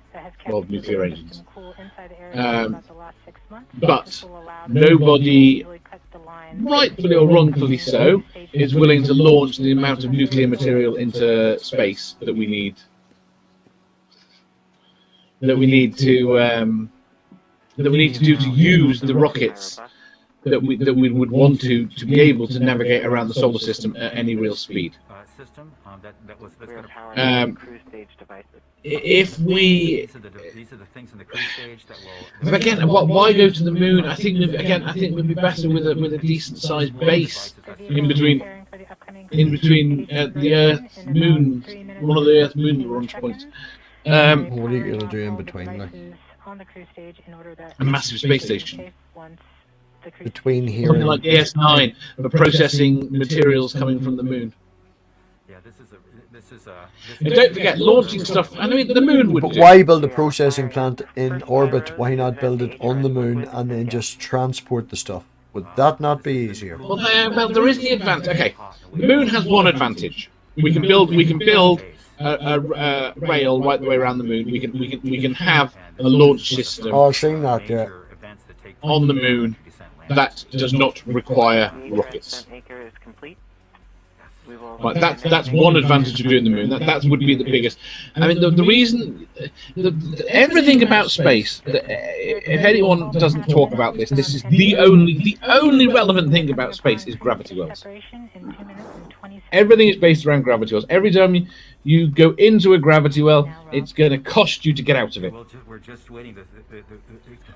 or nuclear engines. But nobody, rightfully or wrongfully so, is willing to launch the amount of nuclear material into space that we need. That we need to do to use the rockets that we would want to be able to navigate around the solar system at any real speed. If we, again, why go to the moon? I think we'd be better with a decent sized base in between the Earth, moon, one of the Earth moon launch points. What are you gonna do in between, like? A massive space station. Between here Something and like DS9 for processing materials coming from the moon. Yeah, this is And don't forget, launching stuff. I mean, the moon would. But why build a processing plant in orbit? Why not build it on the moon and then just transport the stuff? Would that not be easier? Well, there is the advantage. Okay, the moon has one advantage. We can build a rail right the way around the moon. We can have a launch system. Oh, I've seen that. Yeah. On the moon that does not require rockets. Right, that's one advantage of doing the moon. That would be the biggest. I mean, the reason, everything about space. If anyone doesn't talk about this, this is the only relevant thing about space is gravity wells. Everything is based around gravity wells. Every time you go into a gravity well, it's going to cost you to get out of it. We're just waiting.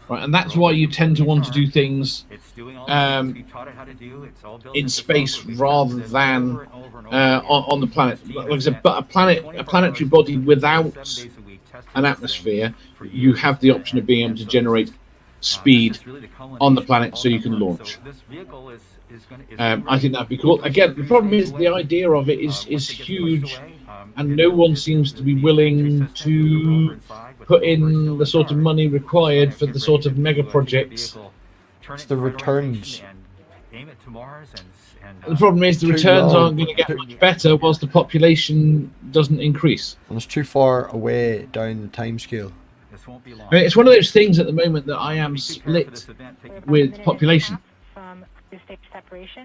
Right, and that's why you tend to want to do things in space rather than on the planet. Like I said, but a planetary body without an atmosphere, you have the option of being able to generate speed on the planet so you can launch. I think that'd be cool. Again, the problem is the idea of it is huge, and no one seems to be willing to put in the sort of money required for the sort of mega projects. It's the returns. The problem is the returns aren't going to get much better whilst the population doesn't increase. And it's too far away down the time scale. I mean, it's one of those things at the moment that I am split with population.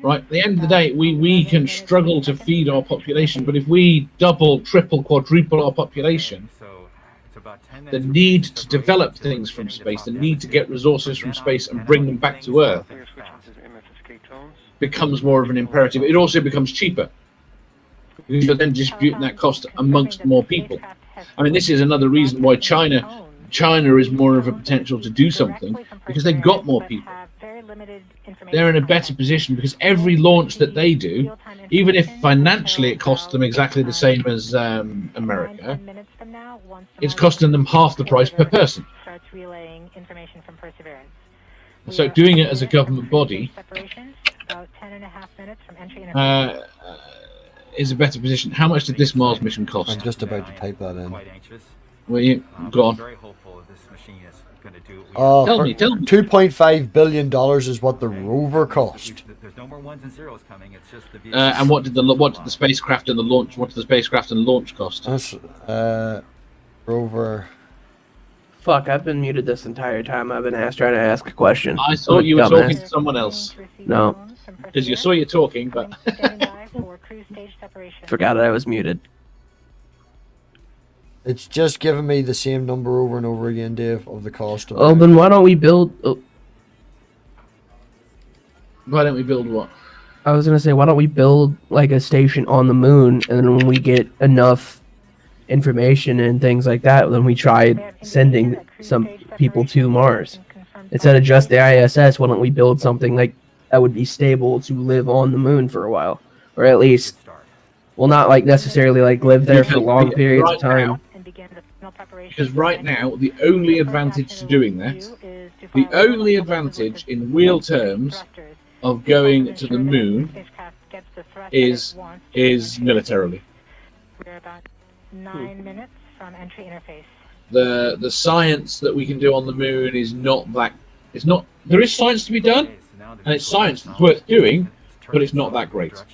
Right, at the end of the day, we can struggle to feed our population, but if we double, triple, quadruple our population, the need to develop things from space, the need to get resources from space and bring them back to Earth becomes more of an imperative. It also becomes cheaper because you're then distributing that cost amongst more people. I mean, this is another reason why China is more of a potential to do something, because they've got more people. They're in a better position because every launch that they do, even if financially it costs them exactly the same as America, it's costing them half the price per person. So doing it as a government body is a better position. How much did this Mars mission cost? I'm just about to type that in. Well, you go on. Tell me. $2.5 billion is what the rover cost. And what did the spacecraft and the launch? What did the spacecraft and launch cost? That's rover. Fuck! I've been muted this entire time. I've been trying to ask a question. I thought you were talking to someone else. No. Because you saw you talking, but forgot I was muted. It's just giving me the same number over and over again, Dave, of the cost. Oh, then why don't we build? Oh. Why don't we build what? I was gonna say, why don't we build like a station on the moon, and then when we get enough information and things like that, then we try sending some people to Mars instead of just the ISS. Why don't we build something like that would be stable to live on the moon for a while, or at least, well, not like necessarily like live there for long periods of time. Because right now, the only advantage to doing that, the only advantage in real terms of going to the moon is militarily. We're about 9 minutes from entry interface. The science that we can do on the moon is not that. It's not. There is science to be done, and it's science that's worth doing, but it's not that great.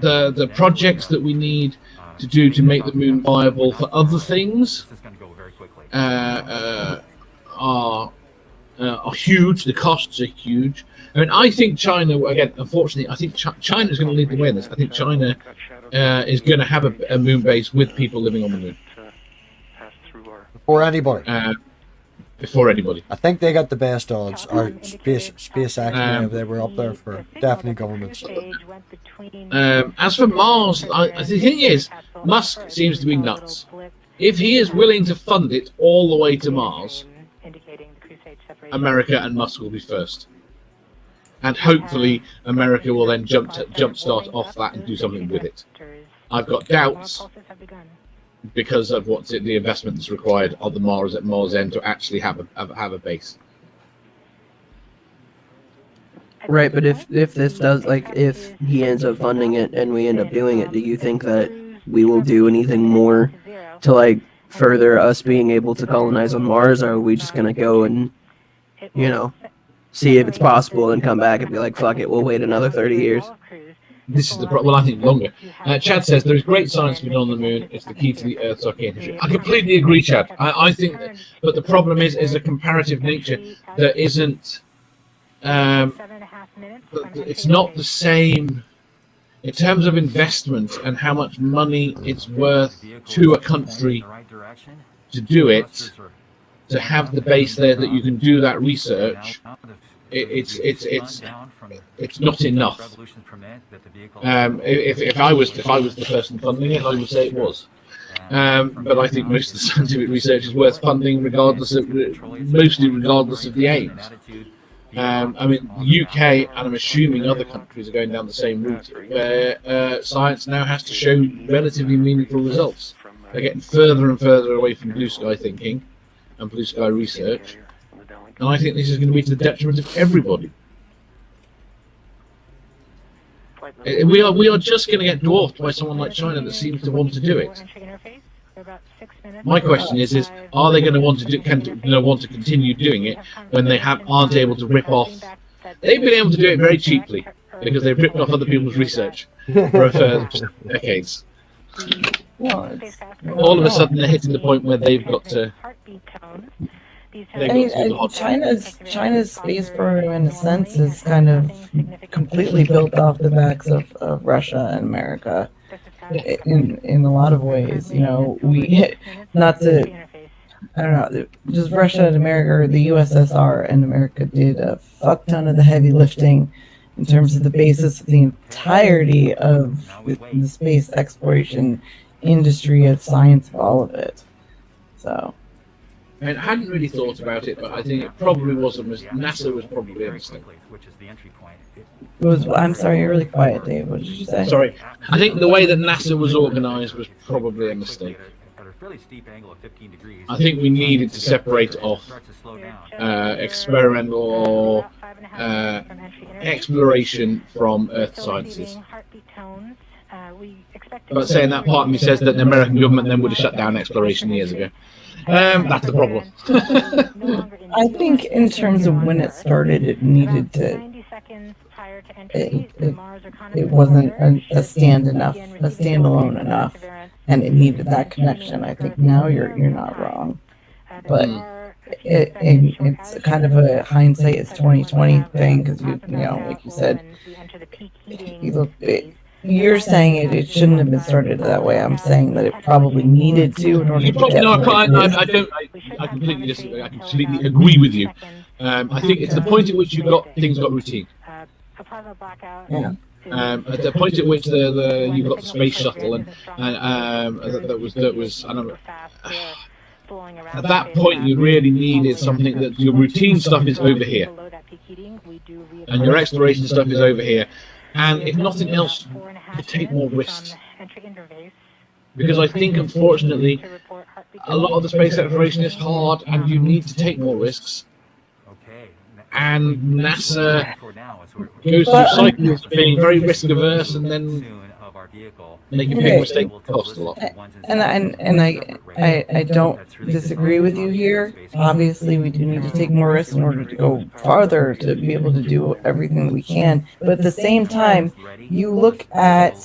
The projects that we need to do to make the moon viable for other things are huge. The costs are huge. I mean, I think China, again, unfortunately, I think China is going to lead the way in this. I think China is going to have a moon base with people living on the moon. Before anybody. Before anybody. I think they got the best odds. Or SpaceX, they were up there for definitely governments. As for Mars, the thing is, Musk seems to be nuts. If he is willing to fund it all the way to Mars, America and Musk will be first. And hopefully America will then jumpstart off that and do something with it. I've got doubts because of what's the investment that's required on the Mars at Mars End to actually have a base. Right, but if this does, like, if he ends up funding it and we end up doing it, do you think that we will do anything more to, like, further us being able to colonize on Mars, or are we just gonna go and, you know, see if it's possible and come back and be like, fuck it, we'll wait another 30 years? This is the problem. Well, I think longer. Chad says there is great science being on the moon. It's the key to the Earth's archaeology. I completely agree, Chad. I think, but the problem is a comparative nature that isn't. It's not the same in terms of investment and how much money it's worth to a country to do it, to have the base there that you can do that research. It's not enough. If I was the person funding it, I would say it was. But I think most of the scientific research is worth funding, mostly regardless of the aims. I mean, the UK and I'm assuming other countries are going down the same route, where science now has to show relatively meaningful results. They're getting further and further away from blue sky thinking and blue sky research, and I think this is going to be to the detriment of everybody. We are just going to get dwarfed by someone like China that seems to want to do it. My question is are they going to want to continue doing it when they aren't able to rip off? They've been able to do it very cheaply because they've ripped off other people's research for decades. All of a sudden, they're hitting the point where they've got to. China's space program, in a sense, is kind of completely built off the backs of Russia and America. In a lot of ways, you know, just Russia and America, or the USSR and America did a fuck ton of the heavy lifting in terms of the basis of the entirety of the space exploration industry, of science, of all of it. So. I mean, I hadn't really thought about it, but I think it probably was a mistake. NASA was probably a mistake. I'm sorry, you're really quiet, Dave. What did you say? Sorry. I think the way that NASA was organized was probably a mistake. I think we needed to separate off experimental or exploration from Earth sciences. But saying that, part of me says that the American government then would have shut down exploration years ago. That's the problem. I think in terms of when it started, it needed to. It wasn't a standalone enough, and it needed that connection. I think now you're not wrong, but it's kind of a hindsight is 2020 thing, because you know, like you said, you're saying it shouldn't have been started that way. I'm saying that it probably needed to in order to get. No, I don't. I completely disagree. I completely agree with you. I think it's the point at which things got routine. Yeah. At the point at which you got the space shuttle and that was I don't know. At that point, you really needed something that your routine stuff is over here, and your exploration stuff is over here. And if nothing else, you take more risks. Because I think, unfortunately, a lot of the space exploration is hard, and you need to take more risks. And NASA goes through cycles of being very risk averse, and then making big mistakes cost a lot. And I don't disagree with you here. Obviously, we do need to take more risks in order to go farther, to be able to do everything we can. But at the same time, you look at,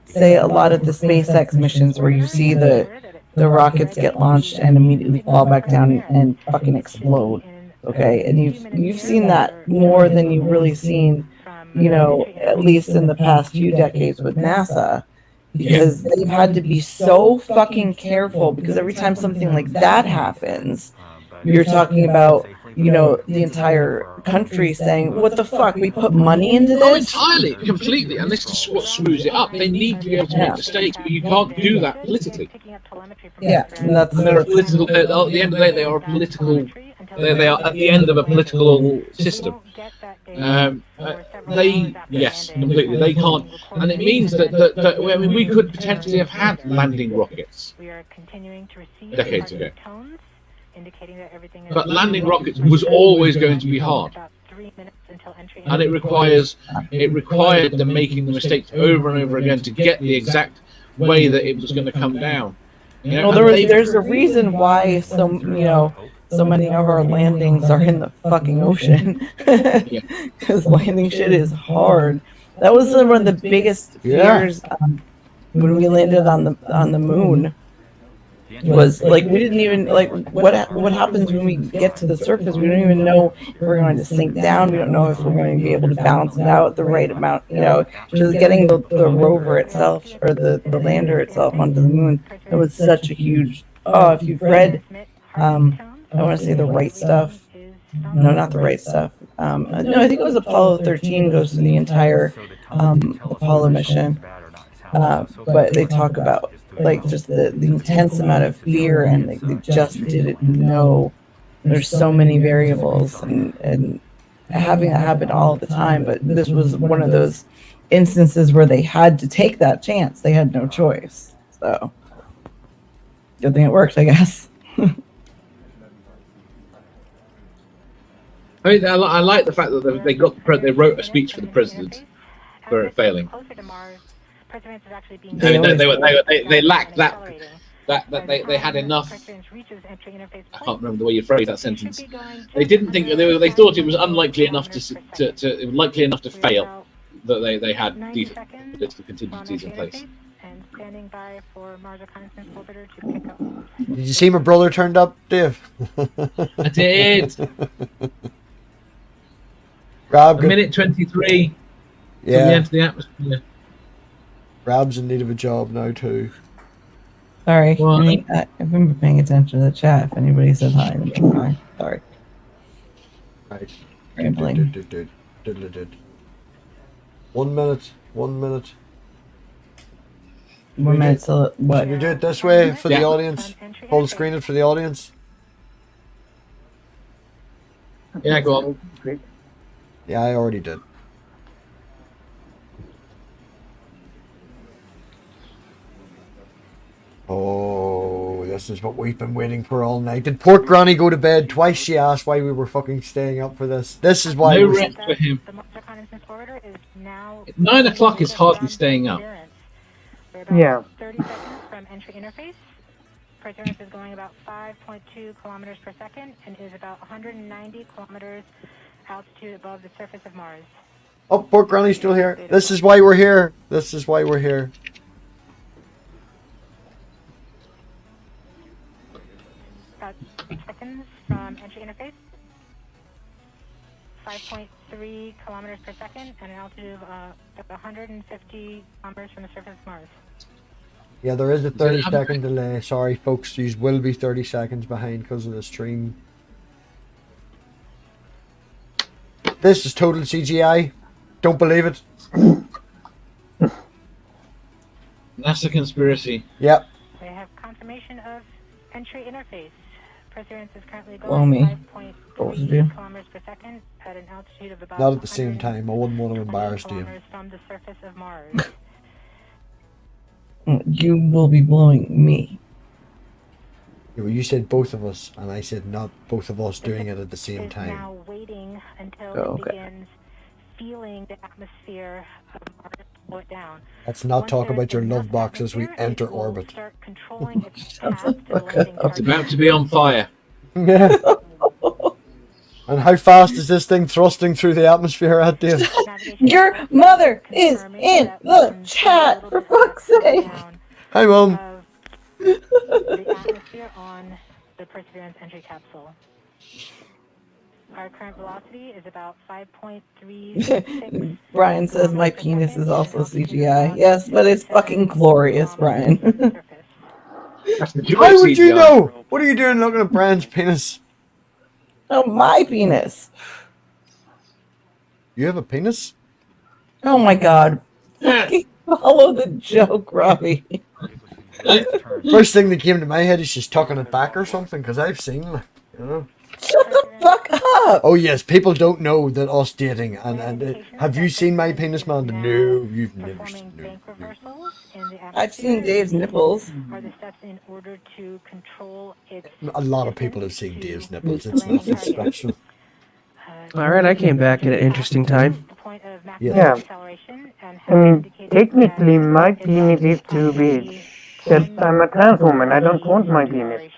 say, a lot of the SpaceX missions where you see the rockets get launched and immediately fall back down and fucking explode. Okay, and you've seen that more than you've really seen, you know, at least in the past few decades with NASA, because they've had to be so fucking careful, because every time something like that happens, you're talking about, you know, the entire country saying, what the fuck, we put money into this? Oh, entirely, completely, and this is what screws it up. They need to be able to make mistakes, but you can't do that politically. Yeah, and that's... They're a political, at the end of the day, they are a political... They are at the end of a political system. They, yes, completely. They can't, and it means that I mean, we could potentially have had landing rockets decades ago. But landing rockets was always going to be hard, and it required them making the mistakes over and over again to get the exact way that it was going to come down. You know, Well, there's a reason why so many of our landings are in the fucking ocean, because landing shit is hard. That was one of the biggest fears when we landed on the moon. Was like we didn't even like what happens when we get to the surface. We don't even know if we're going to sink down. We don't know if we're going to be able to balance it out the right amount. You know, just getting the rover itself or the lander itself onto the moon. It was such a huge. Oh, if you've read, I want to say The Right Stuff. No, not The Right Stuff. No, I think it was Apollo 13 goes through the entire Apollo mission. But they talk about like just the intense amount of fear, and like, they just didn't know. There's so many variables, and having that happen all the time. But this was one of those instances where they had to take that chance. They had no choice. So good thing it worked, I guess. I mean, I like the fact that they wrote a speech for the president for it failing. I mean, they lacked that they had enough. I can't remember the way you phrased that sentence. They didn't think they thought it was unlikely enough to fail that they had these political contingencies in place. Did you see my brother turned up, Dave? I did. Rob, a minute 23. Yeah. To the end of the atmosphere. Rob's in need of a job now too. Sorry, I've been paying attention to the chat. If anybody said hi, hi. Sorry. Right. Rambling. 1 minute. 1 minute. 1 minute. So what? Should we do it this way for the audience? Full screen it for the audience. Yeah, go on. Yeah, I already did. Oh, this is what we've been waiting for all night. Did Pork Granny go to bed? Twice she asked why we were fucking staying up for this. This is why. No rest for him. 9 o'clock is hardly staying up. Yeah. 30 seconds from entry interface. Perseverance is going about 5.2 kilometers per second and is about 190 kilometers altitude above the surface of Mars. Oh, Pork Granny's still here. This is why we're here. This is why we're here. About 8 seconds from entry interface. 5.3 kilometers per second and an altitude of 150 kilometers from the surface of Mars. Yeah, there is a 30-second delay. Sorry, folks. You will be 30 seconds behind because of the stream. This is total CGI. Don't believe it. NASA conspiracy. Yep. We have confirmation of entry interface. Perseverance is currently Blow going me. 5.3 kilometers per second at an altitude of about Not at the same time. I wouldn't want to embarrass you. kilometers from the surface of Mars. You will be blowing me. Yeah, well, you said both of us, and I said not both of us doing it at the same time. Now waiting until Oh, it okay. begins feeling the atmosphere of Mars slow it down. Let's not talk about your love box as we enter orbit. Controlling its path to the landing It's about to be on fire. Yeah. And how fast is this thing thrusting through the atmosphere at, Dave? Your mother is in the chat, for fuck's sake. Hi, Mom. the atmosphere on the Perseverance entry capsule. Our current velocity is about 5.36. Brian says my penis is also CGI. Yes, but it's fucking glorious, Brian. How would you know? What are you doing looking at Brian's penis? Oh, my penis. You have a penis? Oh my god. Fucking follow the joke, Robbie. First thing that came to my head is she's tucking it back or something, because I've seen, you know. Perseverance fuck up! Oh yes, people don't know that us dating and have you seen my penis, man? No, you've never seen. No. I've seen Dave's nipples. Are the steps in order to control its A lot of people have seen Dave's nipples. It's nothing special. Alright, I came back at an interesting time. Yeah. I mean, technically, my penis is too big. Just I'm a trans woman. I don't want my penis.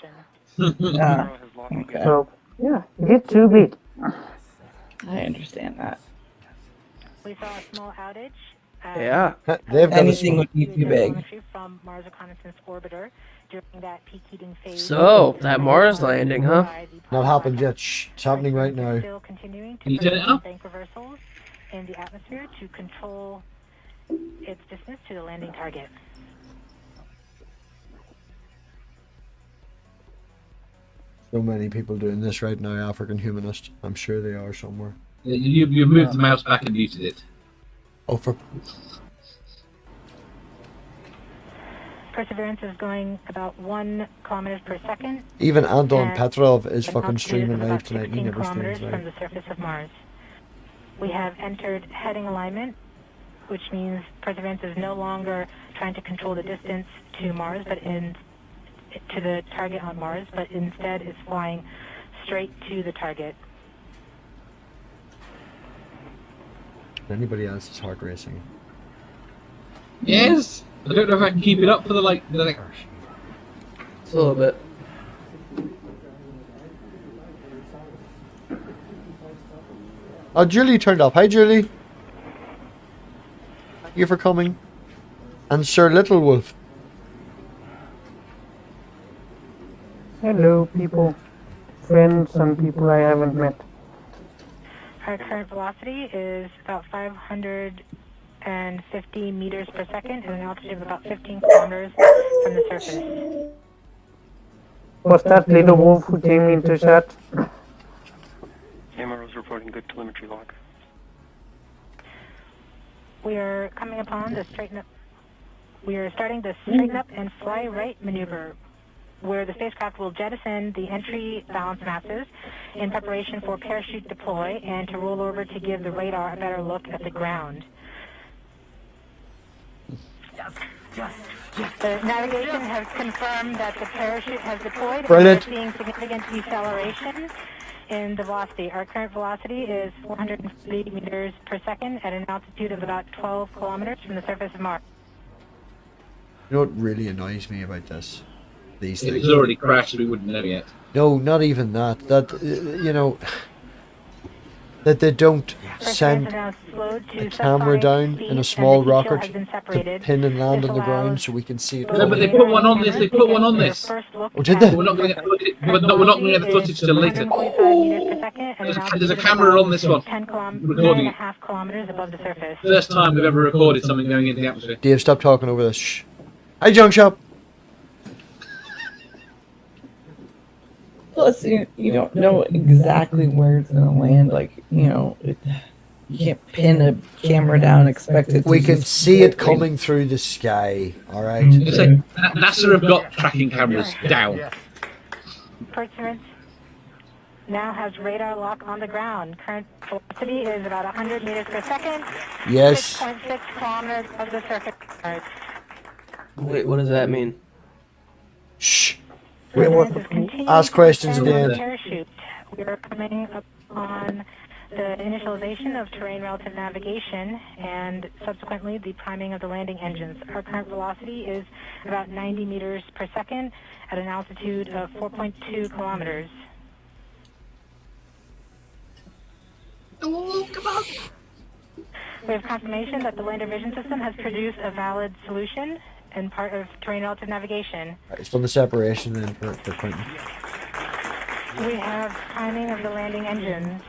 Okay. So, yeah, it is too big. I understand that. We saw a small outage. Yeah. They've got Anything would be too big. From Mars Reconnaissance Orbiter during that peak heating phase. So, that Mars landing, huh? Not happened yet. Shh, it's happening right now. Still continuing Can you to turn it up? bank reversals in the atmosphere to control its distance to the landing target. So many people doing this right now, African humanist. I'm sure they are somewhere. You moved the mouse back and muted it. Oh, for... Perseverance is going about 1 kilometers per second. Even Anton at Petrov is an fucking altitude streaming of live about tonight. He 16 never kilometers streams from live. the surface of Mars. We have entered heading alignment, which means Perseverance is no longer trying to control the distance to Mars, but to the target on Mars, but instead is flying straight to the target. Anybody else's heart racing? Yes. I don't know if I can keep it up for the next. It's a little bit. Oh, Julie turned up. Hi, Julie. Thank you for coming. And Sir Little Wolf. Hello, people. Friends and people I haven't met. Our current velocity is about 550 meters per second at an altitude of about 15 kilometers from the surface. Was that little wolf who came into chat? MRO's reporting good telemetry log. We are coming upon the straighten up. We are starting the straighten up and fly right maneuver, where the spacecraft will jettison the entry balance masses in preparation for parachute deploy and to roll over to give the radar a better look at the ground. The navigation has confirmed that the parachute has deployed. Brilliant. And we're seeing significant deceleration in the velocity. Our current velocity is 450 meters per second at an altitude of about 12 kilometers from the surface of Mars. You know what really annoys me about this? These If things. it's already crashed, we wouldn't know yet. No, not even that. That, you know, that they don't send a camera down in a small rocket to pin and land on the ground so we can see it. No, but they put one on this. They put one on this. Oh, did they? We're not going to get footage. We're not going to get the footage till later. There's a camera on this one. Recording it. 9.5 kilometers above the surface. First time we've ever recorded something going into the atmosphere. Dave, stop talking over this. Shh. Hi, Junkshop. Plus, you don't know exactly where it's going to land. Like, you know, you can't pin a camera down and expect it to We can just see it coming through the sky, alright? It's like NASA have got tracking cameras down. Perseverance now has radar lock on the ground. Current velocity is about 100 meters per second. Yes. 6.6 kilometers of the surface. Wait, what does that mean? Shh. Perseverance is continuing Ask questions to at the descend end. on the parachute. We are coming up on the initialization of terrain relative navigation and subsequently the priming of the landing engines. Our current velocity is about 90 meters per second at an altitude of 4.2 kilometers. Oh, come on! We have confirmation that the lander vision system has produced a valid solution and part of terrain relative navigation. It's done the separation then for Quentin. We have timing of the landing engines.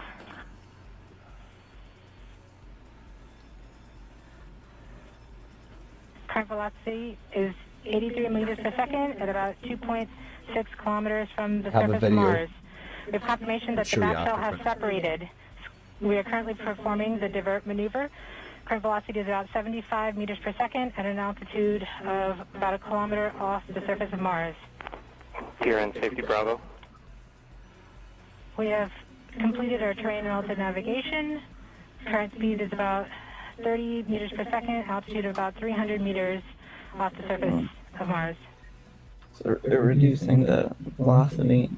Current velocity is 83 meters per second at about 2.6 kilometers from the Have a surface of video. Mars. We have confirmation that the Show you back shell after, has separated. We are currently performing the divert maneuver. Current velocity is about 75 meters per second at an altitude of about a kilometer off the surface of Mars. Here in Safety Bravo. We have completed our terrain and altered navigation. Current speed is about 30 meters per second, altitude of about 300 meters off the surface of Mars. So they're reducing the velocity,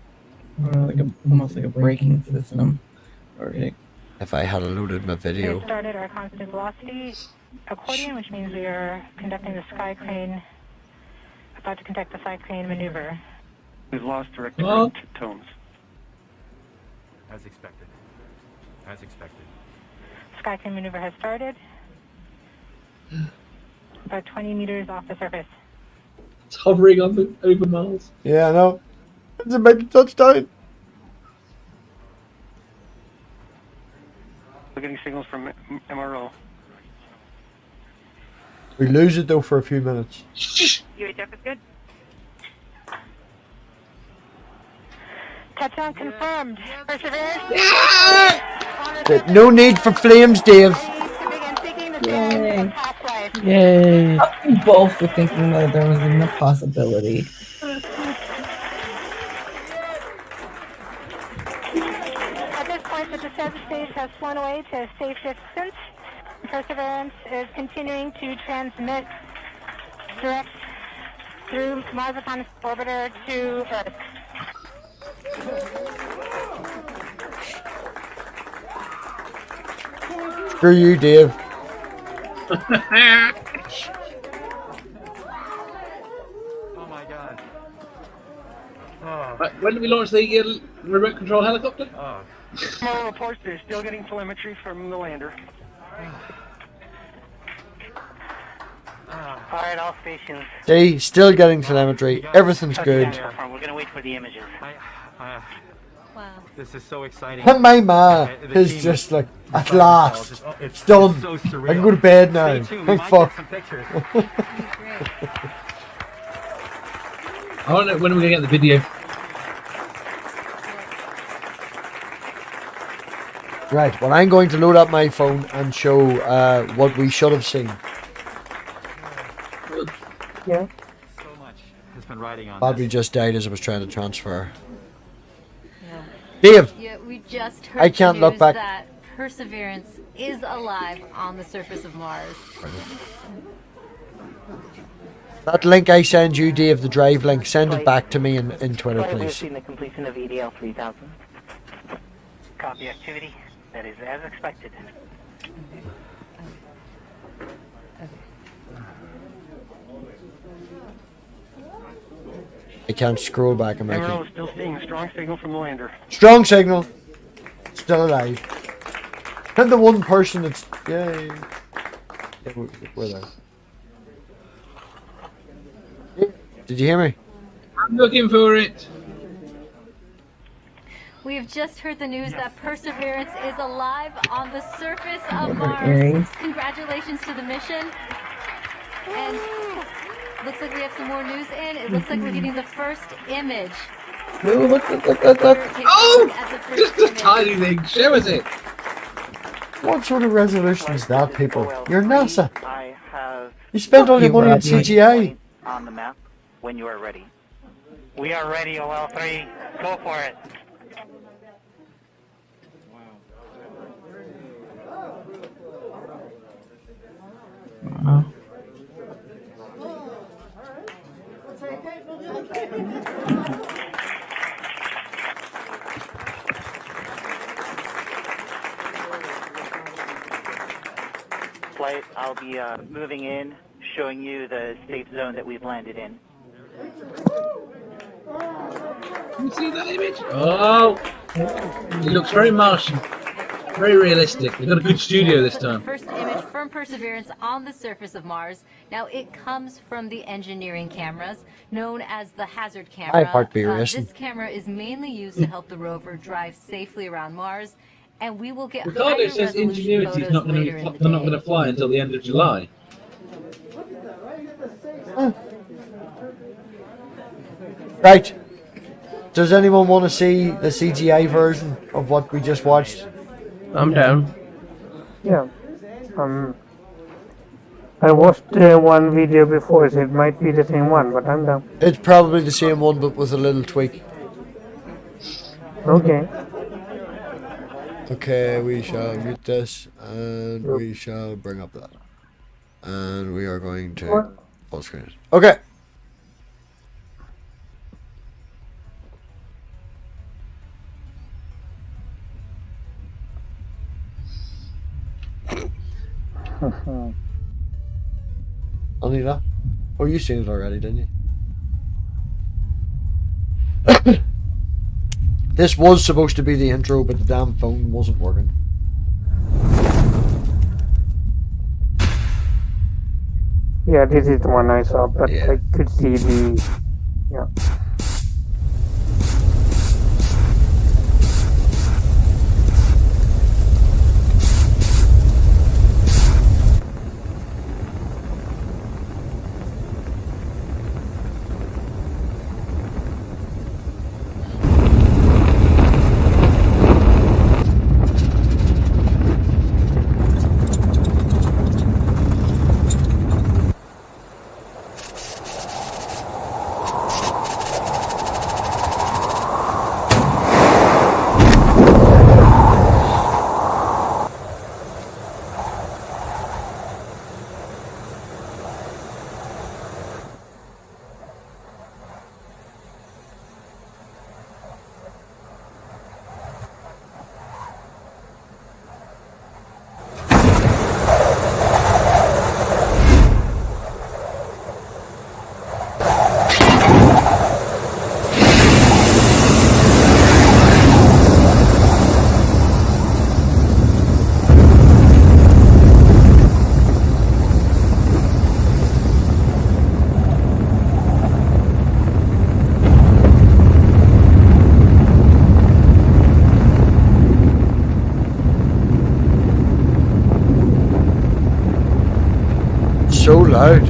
or like almost like a braking system. If I had loaded my We video. have started our constant velocity accordion, which means we are conducting the sky crane, about to conduct the sky crane maneuver. We've lost direct current tones. As expected. As expected. Sky crane maneuver has started. About 20 meters off the surface. It's hovering over Mars. Yeah, I know. It's a big touchdown. We're getting signals from MRO. We lose it though for a few minutes. UHF is good. Touchdown confirmed. Perseverance. No need for flames, Dave. Yay. Yay. We both were thinking that there was even a possibility. At this point, the descent stage has flown away to safe distance. Perseverance is continuing to transmit direct through Mars Autonomous Orbiter to Earth. Screw you, Dave. Oh my god. Right, when did we launch the remote control helicopter? MRO reports they're still getting telemetry from the lander. Alright, all stations. See, still getting telemetry. Everything's good. We're gonna wait for the images. This is so exciting. And my ma is just like, at last, it's done. So I can go to bed now. Thank fuck. I wonder when are we gonna get the video. Right, well, I'm going to load up my phone and show what we should have seen. Yeah. So much has been riding on Bobby just died as I was trying to transfer. Dave! Yeah, we just heard I can't the look news back. that Perseverance is alive on the surface of Mars. That link I send you, Dave, the drive link, send it back to me in Twitter, We've please. seen the completion of EDL 3000. Copy activity. That is as expected. I can't scroll back and make MRO it. is still seeing a strong signal from the lander. Strong signal. Still alive. And the one person that's... Yay. Yeah, we're there. Did you hear me? I'm looking for it. We have just heard the news that Perseverance is alive on the surface of earrings. Mars. Congratulations to the mission. And looks like we have some more news in. It looks like we're getting the first image. Ooh, look. Oh! Just a tiny thing. Show us it. What sort of resolution is that, people? You're NASA. I have You spent all your money on CGI. on the map when you are ready. We are ready, OL3. Go for it. Wow. Flight, I'll be moving in, showing you the safe zone that we've landed in. Can you see that image? Oh, it looks very Martian, very realistic. We've got a good studio this time. First image from Perseverance on the surface of Mars. Now it comes from the engineering cameras known as the hazard camera. Hi, Park Beer Racing. This camera is mainly used to help the rover drive safely around Mars, and we will get Ricardo higher says resolution Ingenuity is photos not later in the they're not day. going to fly until the end of July. Right. Does anyone want to see the CGI version of what we just watched? I'm down. Yeah. I watched one video before, so it might be the same one, but I'm down. It's probably the same one, but with a little tweak. Okay. Okay, we shall mute this, and we shall bring up that. And we are going to full screen it. Okay. Anita? Oh, you seen it already, didn't you? This was supposed to be the intro, but the damn phone wasn't working. Yeah, this is the one I saw, but I could see the... Yeah. So loud.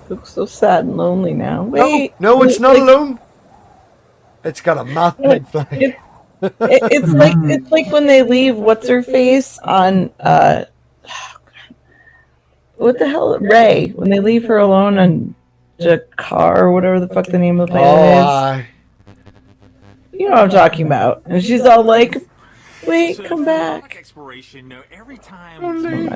Looks so sad and lonely now. Wait, no, it's not alone. It's got a MathPig flag. It's like when they leave what's her face on what the hell, Ray, when they leave her alone on Jakar or whatever the fuck the name of the planet is. You know what I'm talking about. And she's all like, wait, come back. Exploration, every time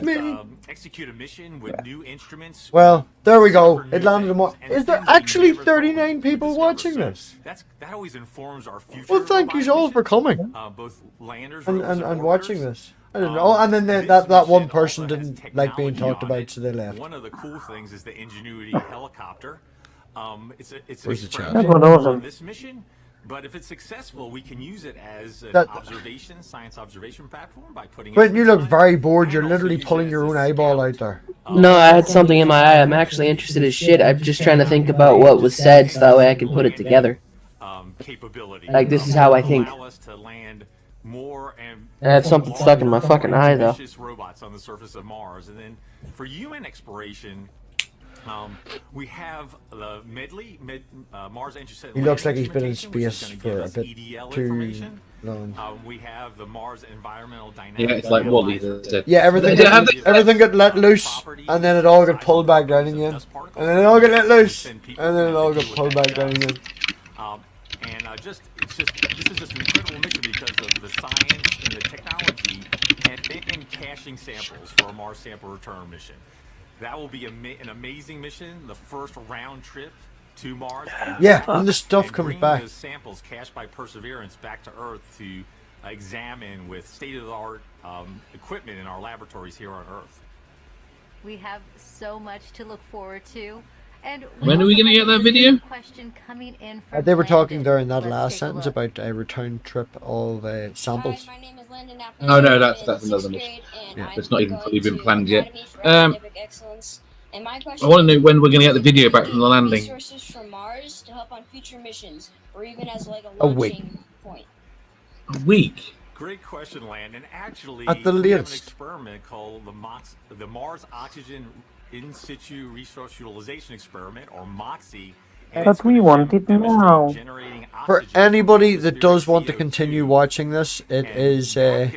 we execute a mission with new instruments. Well, there we go. It landed on. Is there actually 39 people watching this? That always informs our future. Well, thank you all for coming both landers and watching this. I don't know. And then that one person didn't like being talked about, so they left. One of the cool things is the Ingenuity helicopter. It's an experiment on this mission. But if it's successful, we can use it as an science observation platform by putting. But you look very bored. You're literally pulling your own eyeball out there. No, I had something in my eye. I'm actually interested as shit. I'm just trying to think about what was said so that way I can put it together. Like, this is how I think. I have something stuck in my fucking eye, though. Robots on the surface of Mars, and then for human exploration. We have the Mars Interstellar. He looks like he's been in space for a bit too long. We have the Mars Environmental Dynamics. Yeah, it's like Wally. Yeah, everything got let loose, and then it all got pulled back down again, and then it all got let loose, and then it all got pulled back down again. This is just an incredible mission because of the science and the technology, and then caching samples for a Mars sample return mission. That will be an amazing mission. The first round trip to Mars. Yeah, when the stuff comes back. Those samples cached by Perseverance back to Earth to examine with state-of-the-art equipment in our laboratories here on Earth. We have so much to look forward to. And when are we going to get that video? Question coming in from They were talking there in that last sentence about a return trip of samples. Oh no, that's another mission. Yeah, it's not even fully been planned yet. I want to know when we're going to get the video back from the landing. Resources from Mars to help on future missions, or even as like a week. Point. A week. Great question, Landon. Actually, at the we have an latest experiment called the Mars Oxygen In Situ Resource Utilization Experiment, or MOXIE. But we want it now. For anybody that does want to continue watching this, it is. Have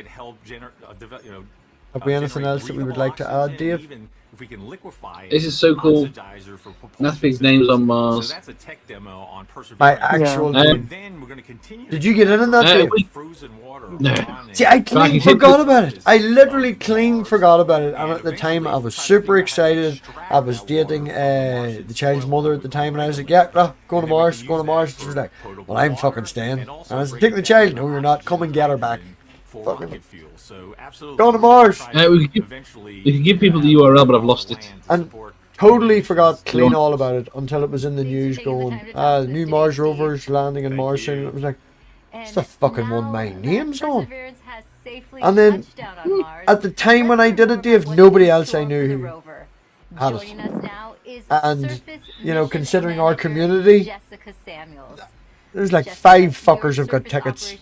we anything else that we would like to add, Dave? This is so cool. MathPig's name's on Mars. My actual name. Did you get in on that, Dave? No. See, I clean forgot about it. I literally clean forgot about it. And at the time, I was super excited. I was dating the child's mother at the time, and I was like, yeah, going to Mars, going to Mars. She was like, well, I'm fucking staying. And I was like, take the child. No, you're not. Come and get her back. Fucking going to Mars. We can give people the URL, but I've lost it. And totally forgot clean all about it until it was in the news going, new Mars rovers landing in Mars soon. It was like, it's the fucking one my name's on. And then, at the time when I did it, Dave, nobody else I knew who had it. And, you know, considering our community, there's like 5 fuckers who've got tickets.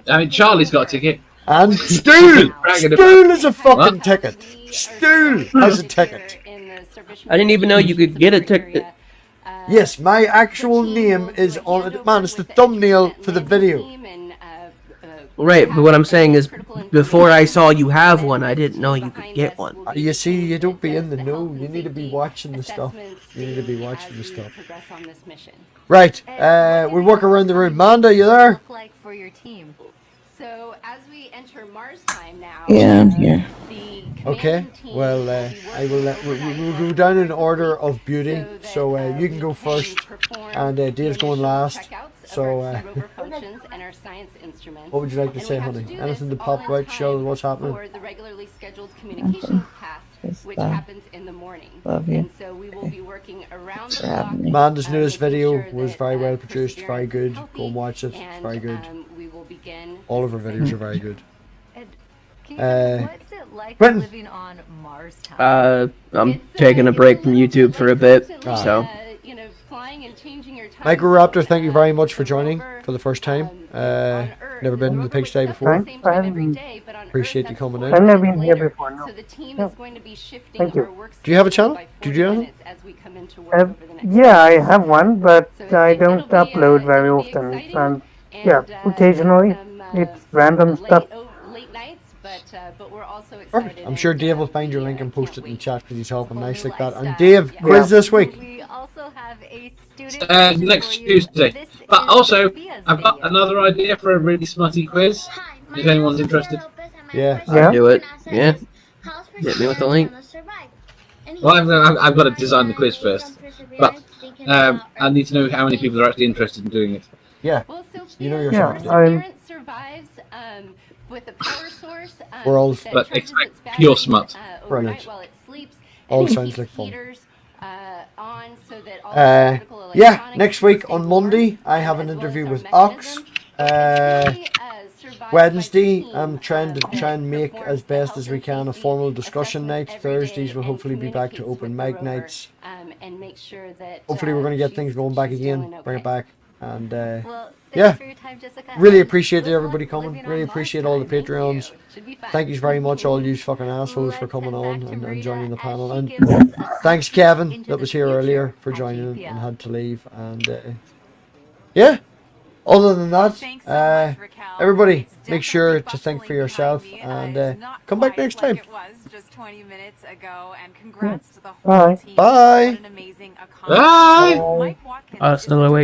I mean, Charlie's got a ticket. And Stool! Stool is a fucking ticket. Stool has a ticket. I didn't even know you could get a ticket. Yes, my actual name is on it. Man, it's the thumbnail for the video. Right, but what I'm saying is, before I saw you have one, I didn't know you could get one. You see, you don't be in the know. You need to be watching the stuff. You need to be watching the stuff. Right, we work around the room. Manda, you there? So as we enter Mars time now. Yeah, I'm here. Okay, well, I will we'll go down in order of beauty. So you can go first, and Dave's going last. So, what would you like to say, honey? Anything to pop out, show what's happening? For the regularly scheduled communication task, which happens in the morning. Love you. And so we will be working around the clock. Manda's newest video was very well produced, very good. Go and watch it, it's very good. We will begin. All of her videos are very good. What's it like Quentin. living on Mars time? I'm taking a break from YouTube for a bit, so. You know, flying and changing your time. Microraptor, thank you very much for joining for the first time. Never been in the Pigsty before. Appreciate you coming in. I've never been here before, no. So the team No. is going to be shifting Thank you. our work Do you have a channel? Did you have minutes as we come into work over the next Yeah, I have one, but I don't upload very often. And yeah, occasionally it's random stuff. late nights, but we're also Perfect. I'm sure Dave will find your link and post it in the chat because he's helping nice like that. And Dave, quiz this week. We also have a student Next Tuesday. But also, I've got another idea for a really smutty quiz. If anyone's interested. Yeah. I'll do it. Yeah. Hit me with the link. Well, I've got to design the quiz first. But I need to know how many people are actually interested in doing it. Yeah. You know yourself. Yeah, survives with a power source. We're all but expect pure smut. Brilliant. While it sleeps. All sounds like fun. On so that all Yeah, next week on Monday I have an interview with Ox. Wednesday I'm trying to make as best as we can a formal discussion night. Thursdays will hopefully be back to open mic nights. And make sure that Hopefully we're going to get things going back again, bring it back. And Well, yeah, for your time, Jessica. really appreciate everybody coming. Really appreciate all the Patreons. Thank you very much, all you fucking assholes, for coming on and joining the panel. And thanks, Kevin, that was here earlier, for joining and had to leave. And yeah, other than that, everybody, make sure to think for yourself and come back next time. It was just 20 minutes ago, and congrats to the whole Bye. team. Bye. What an amazing accomplishment. Bye. Mike Watkins Hasta luego.